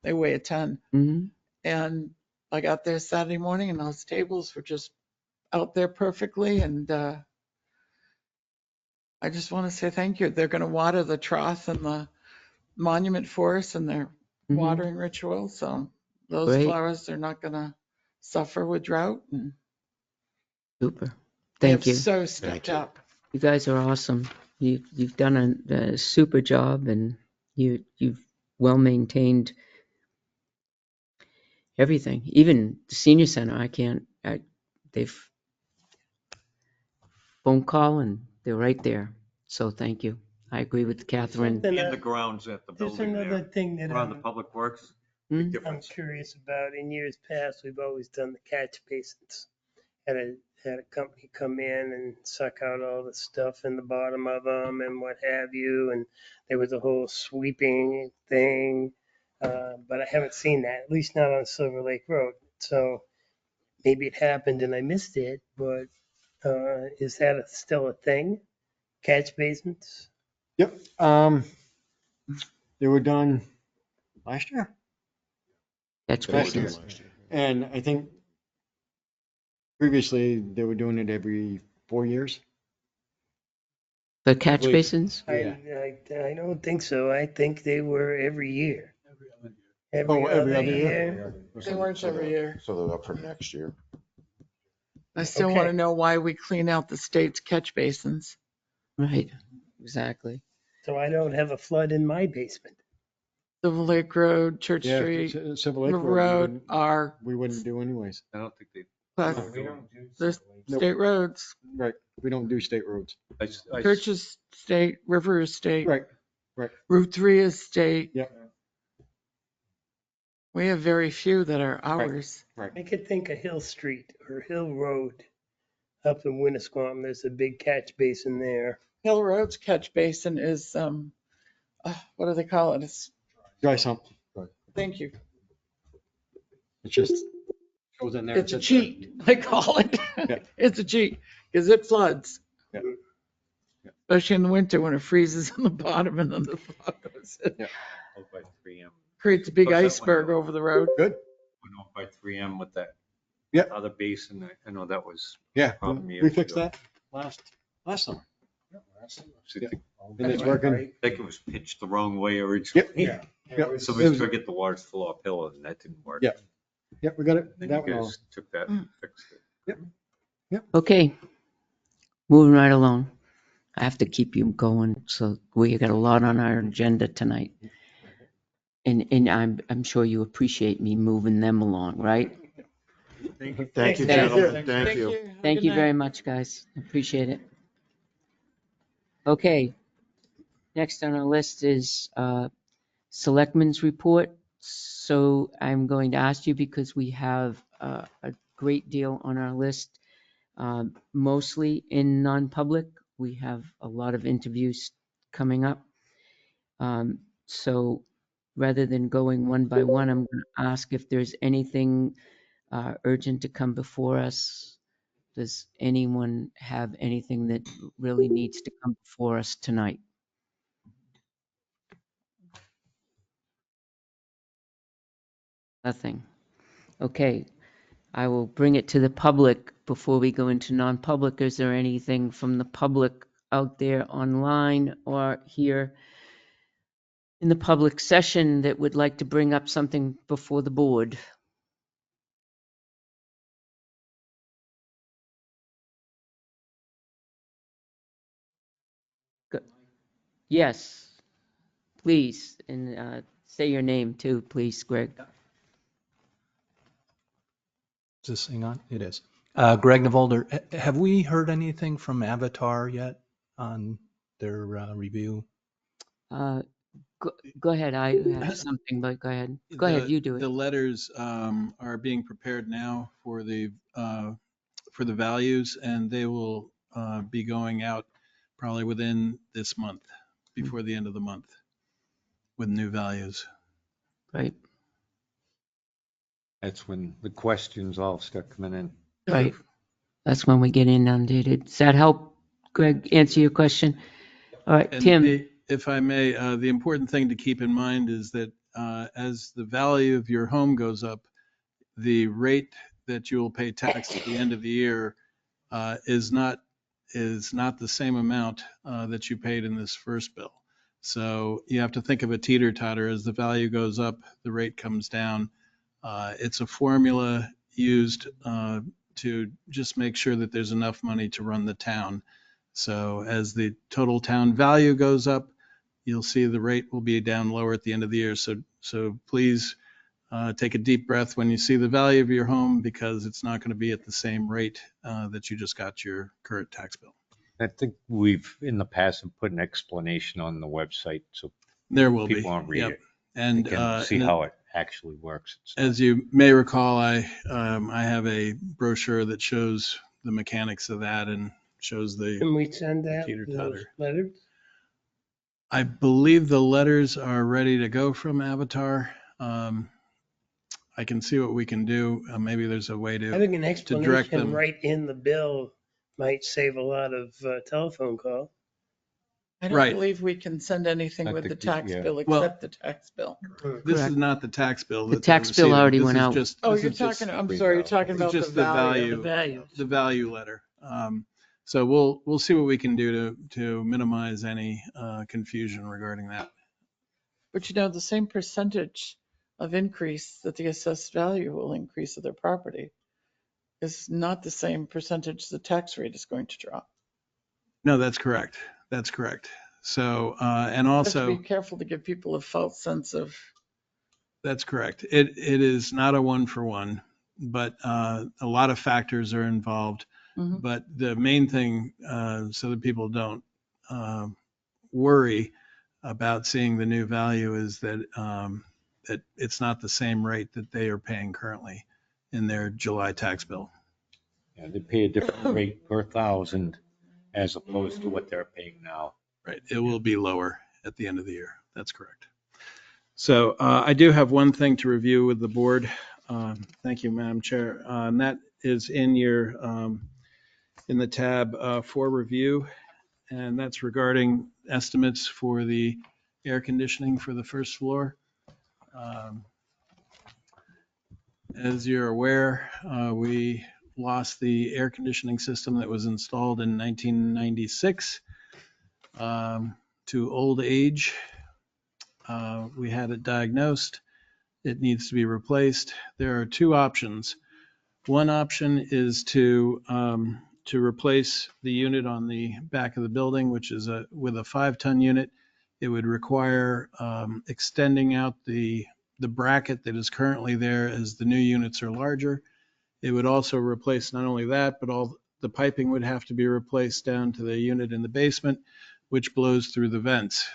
they weigh a ton. Mm-hmm. And I got there Saturday morning, and those tables were just out there perfectly. And I just want to say thank you. They're going to water the trough and the monument for us in their Mhm. watering ritual. So those Great. flowers are not going to suffer with drought. And Super. they Thank have you. so stepped you. up. You guys are awesome. You've done a super job, and you've well maintained everything. Even the senior center, they've phone call and they're right there. So thank you. I agree with Catherine. Something In the that- grounds at the There's building another there, thing that around the public works, Hmm? big I'm difference. curious about. In years past, we've always done the catch basins. Had a company come in and suck out all the stuff in the bottom of them and what have you. And there was a whole sweeping thing. But I haven't seen that, at least not on Silver Lake Road. So maybe it happened and I missed it, but is that still a thing? Catch basins? Yep. They were done last year. Catch They were Last year. done basins. last year. And I think previously they were doing it every 4 years. The catch believe- basins? Yeah. I don't think so. I think they were every year. Oh, every other year? They weren't every year. So they're up for next year. I still want to Okay. know why we clean out the state's catch basins. Right, exactly. So I don't have a flood in my basement. Civil Lake Road, Church Yeah, Street, Civil Lake River Road, Road are we wouldn't do anyways. I don't think they. class, the Nope. state roads. Right. We don't do state roads. Church is state, River is state. Right. Route 3 is state. Yep. We have very few that are ours. I could think of Hill Street or Hill Road up in Winnisquam. There's a big catch basin there. Hill Road's catch basin is, what do they call it? It's, Dry sump. thank you. It just goes in there. It's a sits there. cheat, I call it. Yeah. It's a cheat because it floods. Yeah. Especially in the winter when it freezes on the bottom and then the thaw goes in. Out by 3M. Creates a big Plus that one- iceberg over the road. Good. Went out by 3M with that. Yeah. Other basin. I know that was. Yeah. Problem We years fixed ago. that last summer. I Yeah. think And it's working. it was pitched the wrong way originally. Yep. Yep. So It we was- tried to get the waters to flow uphill and that didn't work. Yeah. Yep, we got it. Then That you one all. guys took that and fixed it. Okay, moving right along. I have to keep you going, so we got a lot on our agenda tonight. And I'm sure you appreciate me moving them along, right? Thank you, Thank you. gentlemen. Thank you. Have a Thank good you night. very much, guys. Appreciate it. Okay. Next on our list is Selectmen's report. So I'm going to ask you because we have a great deal on our list, mostly in non-public. We have a lot of interviews coming up. So rather than going one by one, I'm going to ask if there's anything urgent to come before us. Does anyone have anything that really needs to come before us tonight? Nothing. Okay, I will bring it to the public before we go into non-public. Is there anything from the public out there online or here in the public session that would like to bring up something before the board? Yes, please, and say your name too, please, Greg. Is this thing on? It is. Greg Navolder, have we heard anything from Avatar yet on their review? Go ahead, I have something, but go ahead. Go ahead, you do The it. letters are being prepared now for the values, and they will be going out probably within this month, before the end of the month, with new values. Right, That's when the questions all start coming in. right. That's when we get inundated. Does that help, Greg, answer your question? All right, And Tim, if I may, the important thing to keep in mind is that as the value of your home goes up, the rate that you will pay tax at the end of the year is not the same amount that you paid in this first bill. So you have to think of a teeter-totter. As the value goes up, the rate comes down. It's a formula used to just make sure that there's enough money to run the town. So as the total town value goes up, you'll see the rate will be down lower at the end of the year. So please take a deep breath when you see the value of your home, because it's not going to be at the same rate that you just got your current tax bill. I think we've, in the past, have put an explanation on the website so There will be. people won't read Yep. it. And They can see and how it actually works. as you may recall, I have a brochure that shows the mechanics of that and shows the. Can we send out those Teeter-totter. letters? I believe the letters are ready to go from Avatar. I can see what we can do. Maybe there's a way to Having an direct explanation them. right in the bill might save a lot of telephone call. I don't Right. believe we can send anything I with the think, tax yeah. bill Well- except the tax bill. This is Correct. not the tax bill. The that they're tax bill receiving. already This went is out. just- Oh, this you're is just- talking, I'm sorry, you're talking It's about just the the value. value. The value letter. So we'll see what we can do to minimize any confusion regarding that. But the same percentage of increase that the assessed value will increase of their property is not the same percentage the tax rate is going to drop. No, that's correct. That's correct. So, and Have also, to be careful to give people a false sense of, that's correct. It is not a one for one, but a lot of factors are involved. Mhm. But the main thing, so that people don't worry about seeing the new value, is that that it's not the same rate that they are paying currently in their July tax bill. Yeah, they pay a different rate per thousand as opposed to what they're paying now. Right. It will be lower at the end of the year. That's correct. So I do have one thing to review with the board. Thank you, Madam Chair. And that is in your, in the tab for review. And that's regarding estimates for the air conditioning for the first floor. As you're aware, we lost the air conditioning system that was installed in 1996 to old age. We had it diagnosed. It needs to be replaced. There are two options. One option is to replace the unit on the back of the building, which is with a 5-ton unit. It would require extending out the bracket that is currently there as the new units are larger. It would also replace not only that, but all the piping would have to be replaced down to the unit in the basement, which blows through the vents.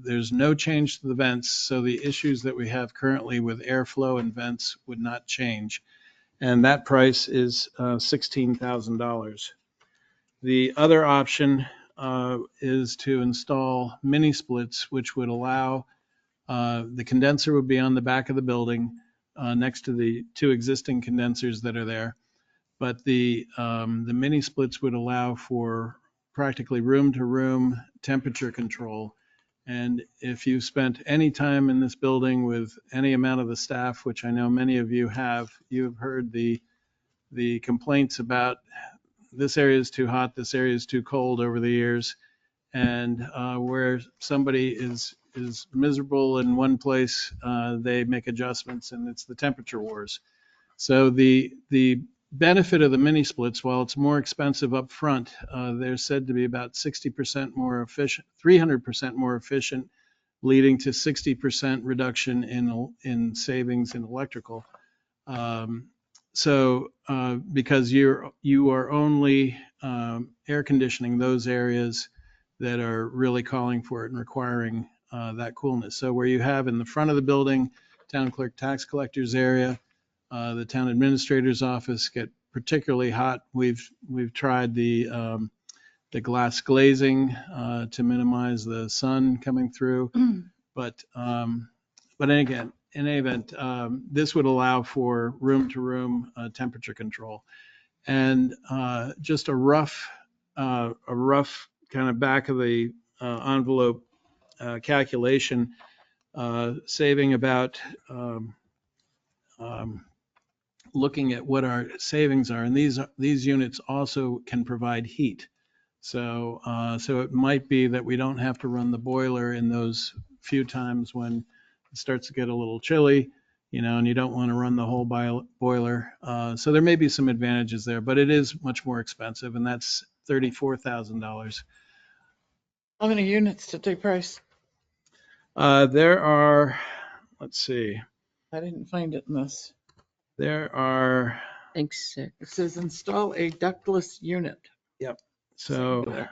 There's no change to the vents, so the issues that we have currently with airflow and vents would not change. And that price is $16,000. The other option is to install mini splits, which would allow the condenser would be on the back of the building next to the two existing condensers that are there. But the mini splits would allow for practically room-to-room temperature control. And if you spent any time in this building with any amount of the staff, which I know many of you have, you've heard the complaints about this area is too hot, this area is too cold over the years. And where somebody is miserable in one place, they make adjustments, and it's the temperature wars. So the benefit of the mini splits, while it's more expensive up front, they're said to be about 60% more efficient, 300% more efficient, leading to 60% reduction in savings in electrical. Because you are only air conditioning those areas that are really calling for it and requiring that coolness. So where you have in the front of the building, town clerk, tax collector's area, the town administrator's office get particularly hot. We've tried the glass glazing to minimize the sun coming through, but again, in any event, this would allow for room-to-room temperature control. And just a rough kind of back of the envelope calculation, saving about looking at what our savings are, and these units also can provide heat. So it might be that we don't have to run the boiler in those few times when it starts to get a little chilly, and you don't want to run the whole boiler. So there may be some advantages there, but it is much more expensive, and that's $34,000. how many units did they price? There are, let's see, I didn't find it in this. there are, I think 6. It says install a ductless unit. so Singular.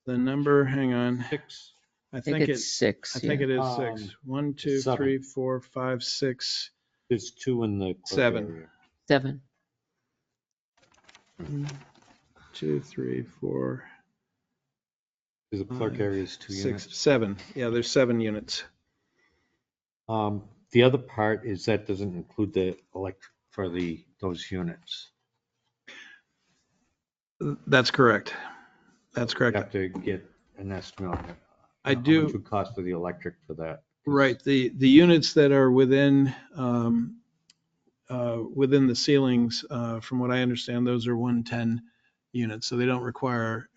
the number, hang on. 6. I I think think it's 6. I think it is Um, 6. 1, 2, 7. 3, 4, 5, 6, There's 2 in the clerk 7. area. 7. 1, 2, 3, 4, There's a clerk area is 2 6, units. 7. Yeah, there's 7 units. The other part is that doesn't include the electric for those units. That's correct. That's You correct. have to get an estimate on it. I How do. much would cost for the electric for that? Right. The units that are within the ceilings, from what I understand, those are 110 units, so they don't require,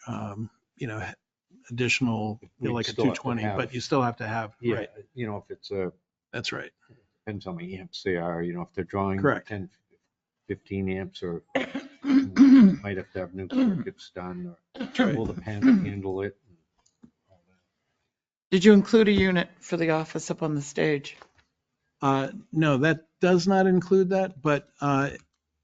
additional, We'd like a still have to 220, have- but you still have to have, Yeah, right, if it's a, that's right. depends how many amps they are, if they're drawing Correct. 10, 15 amps, or might have to have new circuits done, or will the panel handle it? Did you include a unit for the office up on the stage? No, that does not include that, but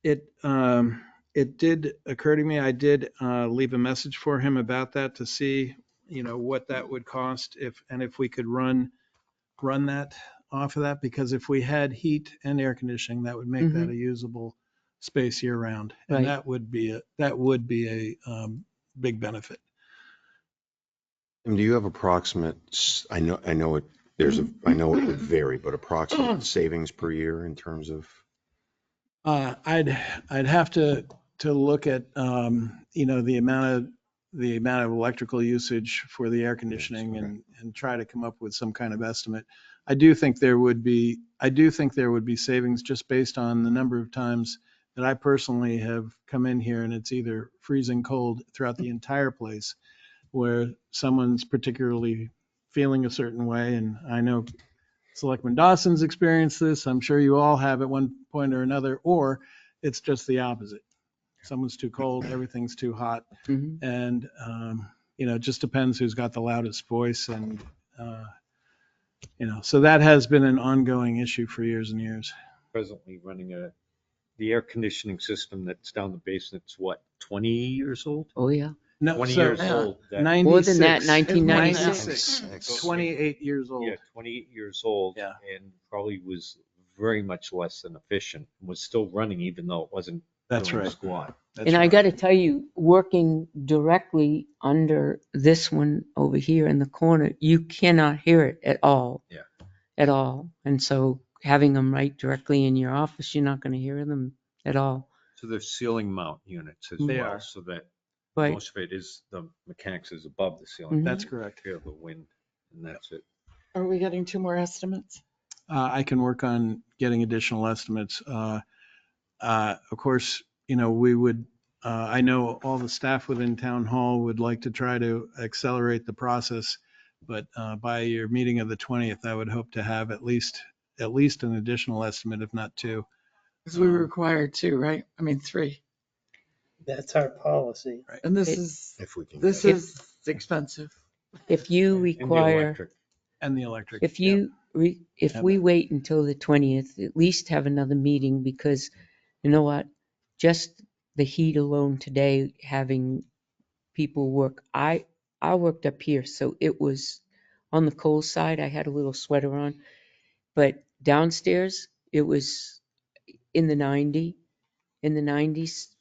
it did occur to me, I did leave a message for him about that to see, what that would cost if we could run that off of that, because if we had heat and air conditioning, that would make that a usable space year round. And Right. that would be a big benefit. And do you have approximate, I know it, I know it would vary, but approximate savings per year in terms of? I'd have to look at, the amount of electrical usage for the air conditioning and try to come up with some kind of estimate. I do think there would be savings just based on the number of times that I personally have come in here and it's either freezing cold throughout the entire place, where someone's particularly feeling a certain way. And I know Selectman Dawson's experienced this. I'm sure you all have at one point or another, or it's just the opposite. Someone's too cold, everything's too hot. Mhm. And, it just depends who's got the loudest voice. And, so that has been an ongoing issue for years and years. Presently running the air conditioning system that's down the basement's what, 20 years old? Oh, yeah. No, 20 so years yeah. old. More than that, 1996. 96, 28 years old. Yeah, 28 years old. Yeah. And probably was very much less than efficient, was still running even though it wasn't That's doing right. squat. That's And I right. got to tell you, working directly under this one over here in the corner, you cannot hear it at all. Yeah. At all. And so having them right directly in your office, you're not going to hear them at all. So they're ceiling mount units as They well, are. so that Right. most of it is, the mechanics is above the ceiling. Mhm. That's correct. Feel the wind, and that's it. Are we getting 2 more estimates? I can work on getting additional estimates. Of course, we would, I know all the staff within town hall would like to try to accelerate the process, but by your meeting of the 20th, I would hope to have at least an additional estimate, if not 2. Because we required 2, right? I mean, 3. That's our policy. And this It- is, If we can. this get it. is expensive. If you And the require, electric. And the electric. if yeah. if Have we that. wait until the 20th, at least have another meeting, because you know what? Just the heat alone today, having people work. I worked up here, so it was on the cold side. I had a little sweater on, but downstairs it was in the 90s.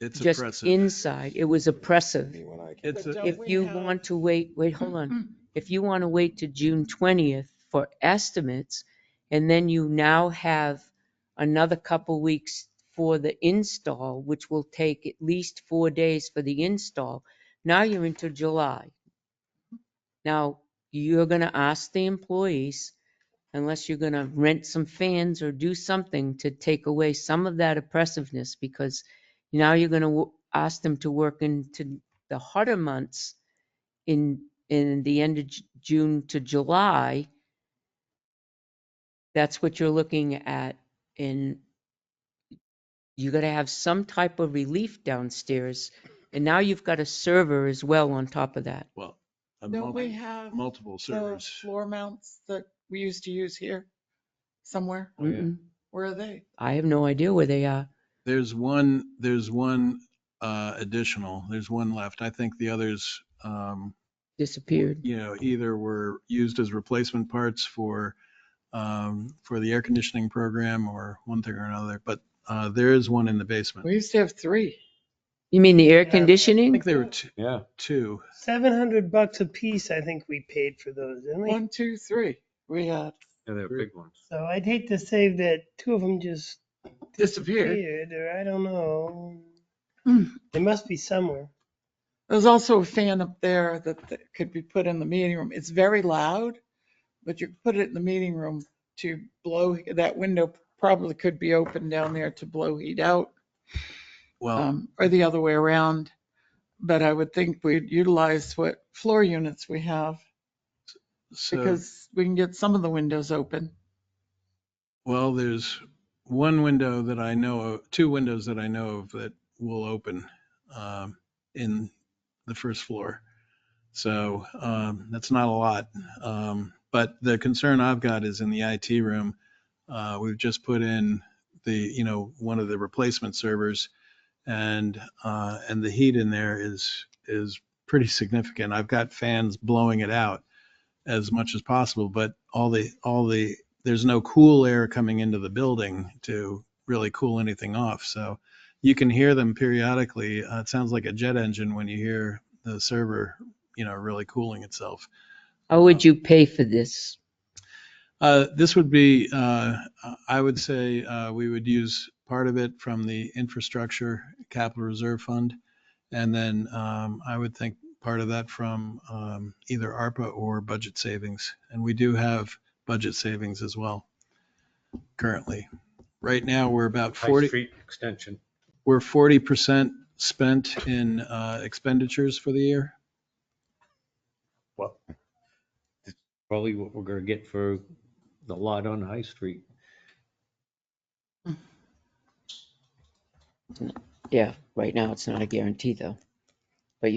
It's Just oppressive. inside, it was oppressive. Me when I can- It's But a- don't If we you have- want to wait, hold on. If you want to wait to June 20th for estimates, and then you now have another couple weeks for the install, which will take at least 4 days for the install, now you're into July. Now, you're going to ask the employees, unless you're going to rent some fans or do something to take away some of that oppressiveness, because now you're going to ask them to work into the hotter months in the end of June to July. That's what you're looking at. And you got to have some type of relief downstairs. And now you've got a server as well on top of that. Well, Don't we have multiple the servers. floor mounts that we used to use here somewhere? Oh, yeah. Mm-mm. Where are they? I have no idea where they are. There's one additional, there's one left. I think the others, Disappeared. either were used as replacement parts for the air conditioning program or one thing or another, but there is one in the basement. We used to have 3. You mean the air Yeah. I conditioning? think they were Yeah. two. $700 a piece, I think we paid for those, didn't we? 1, 2, 3. We had. Yeah, they're big ones. So I'd hate to say that two of them just Disappeared. disappeared, or I don't know. Hmm. They must be somewhere. There's also a fan up there that could be put in the meeting room. It's very loud, but you could put it in the meeting room to blow, that window probably could be opened down there to blow heat out, Well, or the other way around. But I would think we'd utilize what floor units we have so, because we can get some of the windows open. well, there's one window that I know of, two windows that I know of that will open in the first floor. So that's not a lot. But the concern I've got is in the IT room. We've just put in one of the replacement servers, and the heat in there is pretty significant. I've got fans blowing it out as much as possible, but there's no cool air coming into the building to really cool anything off. So you can hear them periodically. It sounds like a jet engine when you hear the server, really cooling itself. How would you pay for this? This would be, I would say, we would use part of it from the infrastructure capital reserve fund. And then I would think part of that from either ARPA or budget savings. And we do have budget savings as well currently. Right now, we're about High 40, Street extension. we're 40% spent in expenditures for the year. Well, it's probably what we're gonna get for the lot on High Street. Yeah, right now it's not a guarantee though. But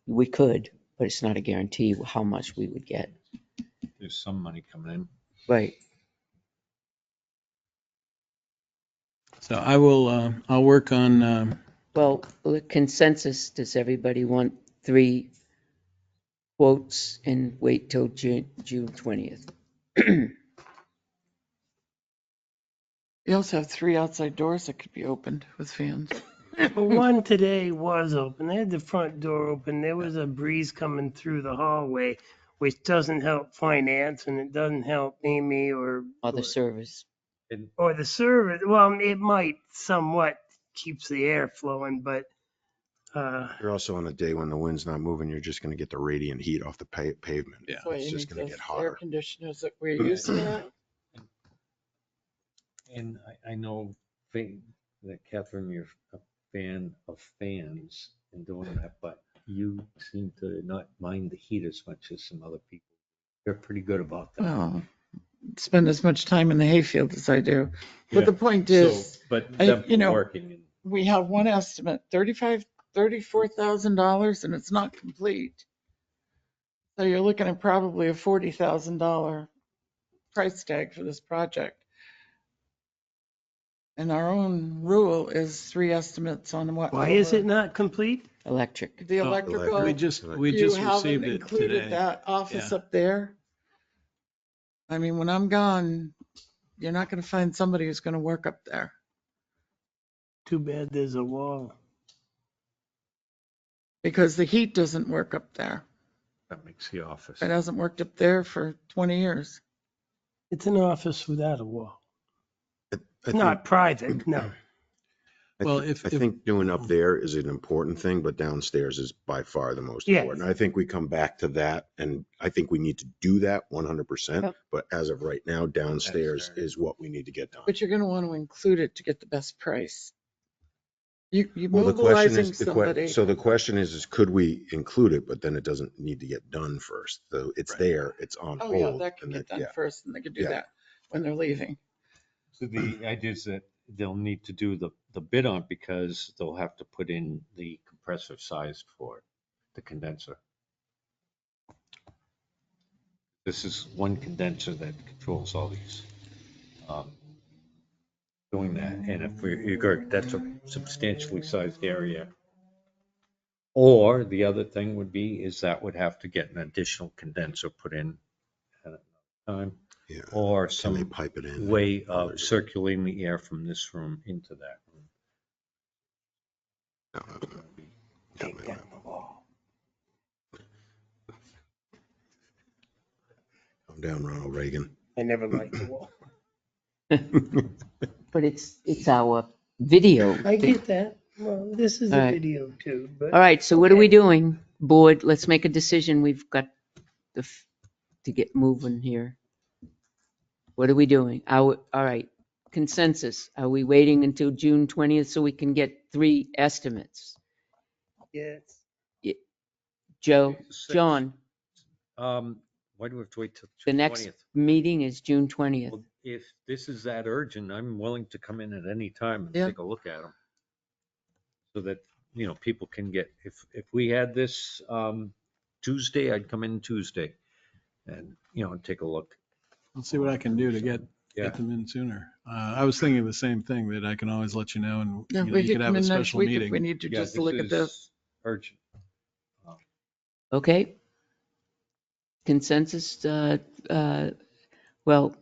we could, but it's not a guarantee how much we would get. There's some money coming in. Right. So I'll work on, Well, the consensus, does everybody want 3 quotes and wait till June 20th? You also have 3 outside doors that could be opened with fans. Well, one today was open. They had the front door open. There was a breeze coming through the hallway, which doesn't help finance and it doesn't help Amy or Other service? or the service. Well, it might somewhat keeps the air flowing, but You're also on a day when the wind's not moving, you're just gonna get the radiant heat off the pavement. Yeah. That's why It's you just need gonna those get air hotter. conditioners that we're used to that. And I know that Catherine, you're a fan of fans and doing that, but you seem to not mind the heat as much as some other people. They're pretty good about that. Well, spend as much time in the hayfield as I do. But Yeah. the point So, is, but I- them you know, working and we have one estimate, $34,000, and it's not complete. So you're looking at probably a $40,000 price tag for this project. And our own rule is 3 estimates on what. why is it not complete? Electric. The Oh, electrical. we just You received haven't it included today. that office Yeah. up there. I mean, when I'm gone, you're not going to find somebody who's going to work up there. Too bad there's a wall. Because the heat doesn't work up there. that makes the office. It hasn't worked up there for 20 years. It's an office without a wall. I Not private, no. Well, I think doing up there is an important thing, but downstairs is by far the most Yes. important. I think we come back to that, and I think we need to do that 100%. Yep. But as of right now, downstairs Downstairs. is what we need to get done. But you're going to want to include it to get the best price. You're Well, the question mobilizing is, somebody. so the question is could we include it, but then it doesn't need to get done first. So it's Right. there, it's on Oh, hold. yeah, that can and get done yeah. first, and they can do Yeah. that when they're leaving. So the idea is that they'll need to do the bid on because they'll have to put in the compressor size for it, the condenser. This is one condenser that controls all these. Doing that, and if we agree, that's a substantially sized area. Or the other thing would be is that would have to get an additional condenser put in at another time, Yeah. or Can they some pipe it in? way of circulating the air from this room into that room. No, Take down the wall. Calm down, Ronald Reagan. I never liked the wall. But it's our video. I get that. Well, this is All a right. video too, but. All right, so what are we okay. doing? Board, let's make a decision. We've got to get moving here. What are we doing? All right, consensus. Are we waiting until June 20th so we can get 3 estimates? Yes. Joe, Six. John, Why do we have to wait till the June next 20th? meeting is June 20th. Well, if this is that urgent, I'm willing to come in at any time and Yeah. take a look at them. So that, people can get, if we had this Tuesday, I'd come in Tuesday and, take a look. I'll see what I can do to get them in sooner. I was thinking the same thing, that I can always let you know, and Yeah, you we could could have come a in next special week if meeting. we need to Yeah, just look at this. is urgent. Okay. Consensus, well,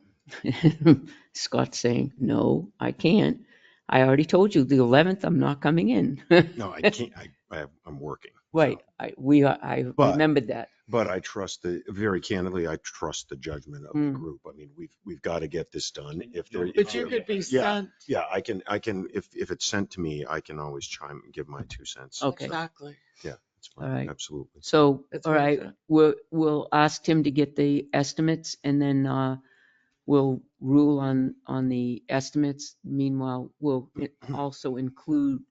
Scott's saying, no, I can't. I already told you the 11th, I'm not coming in. No, I can't, I'm working. so. Right, I But- remembered that. But I trust very candidly, I trust the judgment of the Mm. group. I mean, we've got to get this done. If there, But you could be Yeah. sent. yeah, I can, if it's sent to me, I can always give my 2 cents. Okay. Exactly. Yeah, it's fine. All right. Absolutely. So, It's all worth right, it. we'll ask Tim to get the estimates and then we'll rule on the estimates. Meanwhile, we'll also include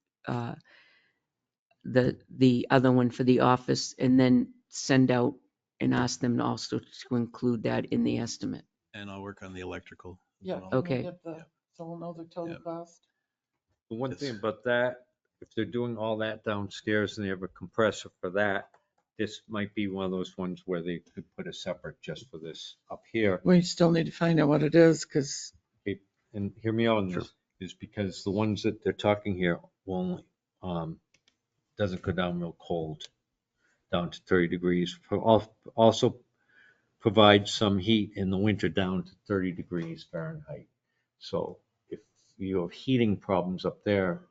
the other one for the office and then send out and ask them also to include that in the estimate. And I'll work on the electrical. as Yeah. well. can we Okay. get So we'll know the total Yep. cost. The one Yes. thing about that, if they're doing all that downstairs and they have a compressor for that, this might be one of those ones where they could put a separate just for this up here. We still need to find out what it is because And hear me out on this, is because the ones that they're talking here will only, doesn't go down real cold, down to 30 degrees. Also provide some heat in the winter down to 30 degrees Fahrenheit. So if you have heating problems up there,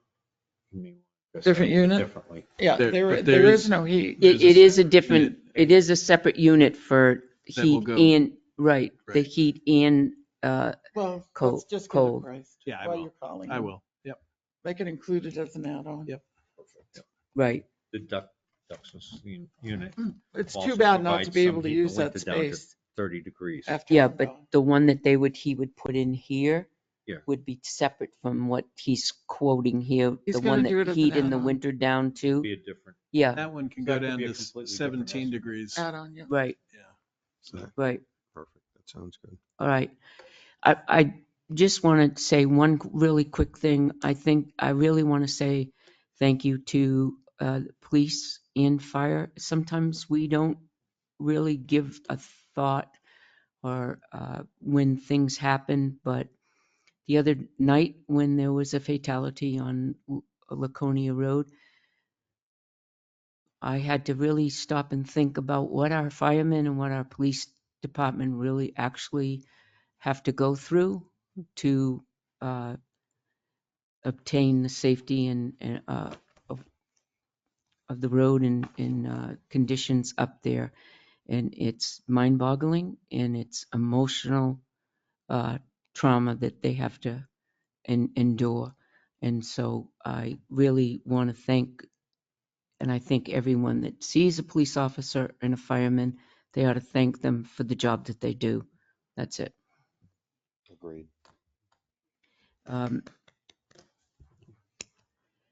you may address Different that unit? differently. yeah, But there there is is- no heat. There's It a is a separate different, unit. it is a separate unit for That will heat go- and, right, the Right. heat and, Well, Cold- let's just get cold. it priced. Yeah, I while will. you're calling I them. will. Yep. They can include it as an add-on. Yep. right. The ductless unit. It's also too bad not to provides be some able to heat in the use that winter down to space 30 degrees. after. Yeah, I'm but gone. the one that he would put in here Yeah. would be separate from what he's quoting here. He's The gonna one do it that as an heat in the add-on. winter down to, Be a different. yeah, That one can That go could down be a to completely different 17 estimate. degrees. Add-on, yeah. right, Yeah. right. Perfect. That sounds good. All right. I just want to say one really quick thing. I really want to say thank you to police and fire. Sometimes we don't really give a thought or when things happen, but the other night when there was a fatality on Laconia Road, I had to really stop and think about what our firemen and what our police department really actually have to go through to obtain the safety and of the road and conditions up there. And it's mind-boggling and it's emotional trauma that they have to endure. And so I really want to thank, and I think everyone that sees a police officer and a fireman, they ought to thank them for the job that they do. That's it. Agreed.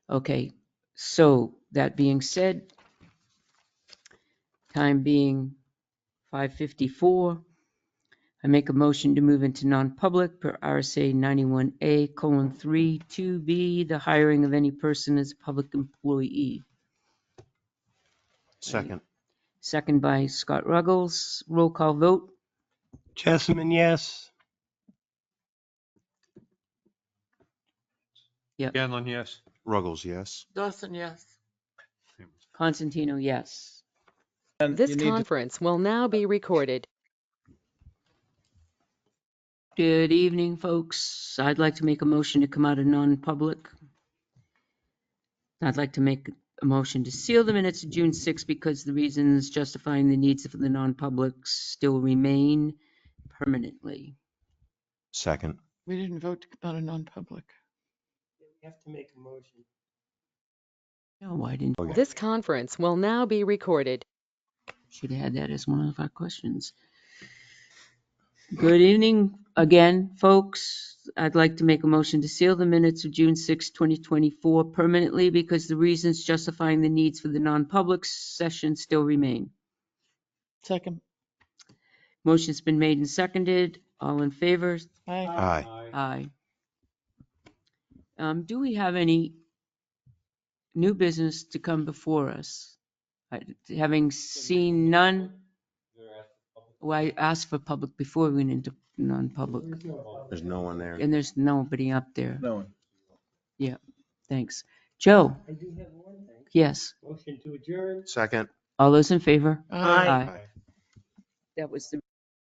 Okay, so that being said, time being 5:54, I make a motion to move into non-public per RSA 91A:3 2B, the hiring of any person as a public employee. Second. Second by Scott Ruggles. Roll call vote. Jessamine, yes. Ganlon, yes. Ruggles, yes. Dawson, yes. Constantino, yes. And This you need to- conference will now be recorded. Good evening, folks. I'd like to make a motion to come out of non-public. I'd like to make a motion to seal the minutes of June 6th because the reasons justifying the needs of the non-public still remain permanently. Second. We didn't vote on a non-public. We have to make a motion. No, why didn't, Okay. This conference will now be recorded. should have had that as one of our questions. Good evening again, folks. I'd like to make a motion to seal the minutes of June 6, 2024 permanently because the reasons justifying the needs for the non-public session still remain. Second. Motion's been made and seconded. All in favor? Aye. Aye. Aye. Do we have any new business to come before us? Having seen none, well, I asked for public before we went into non-public, There's no one there. and there's nobody up there. No one. Thanks. Joe? I do have one thing. Yes. Motion to adjourn. Second. All those in favor? Aye. That was the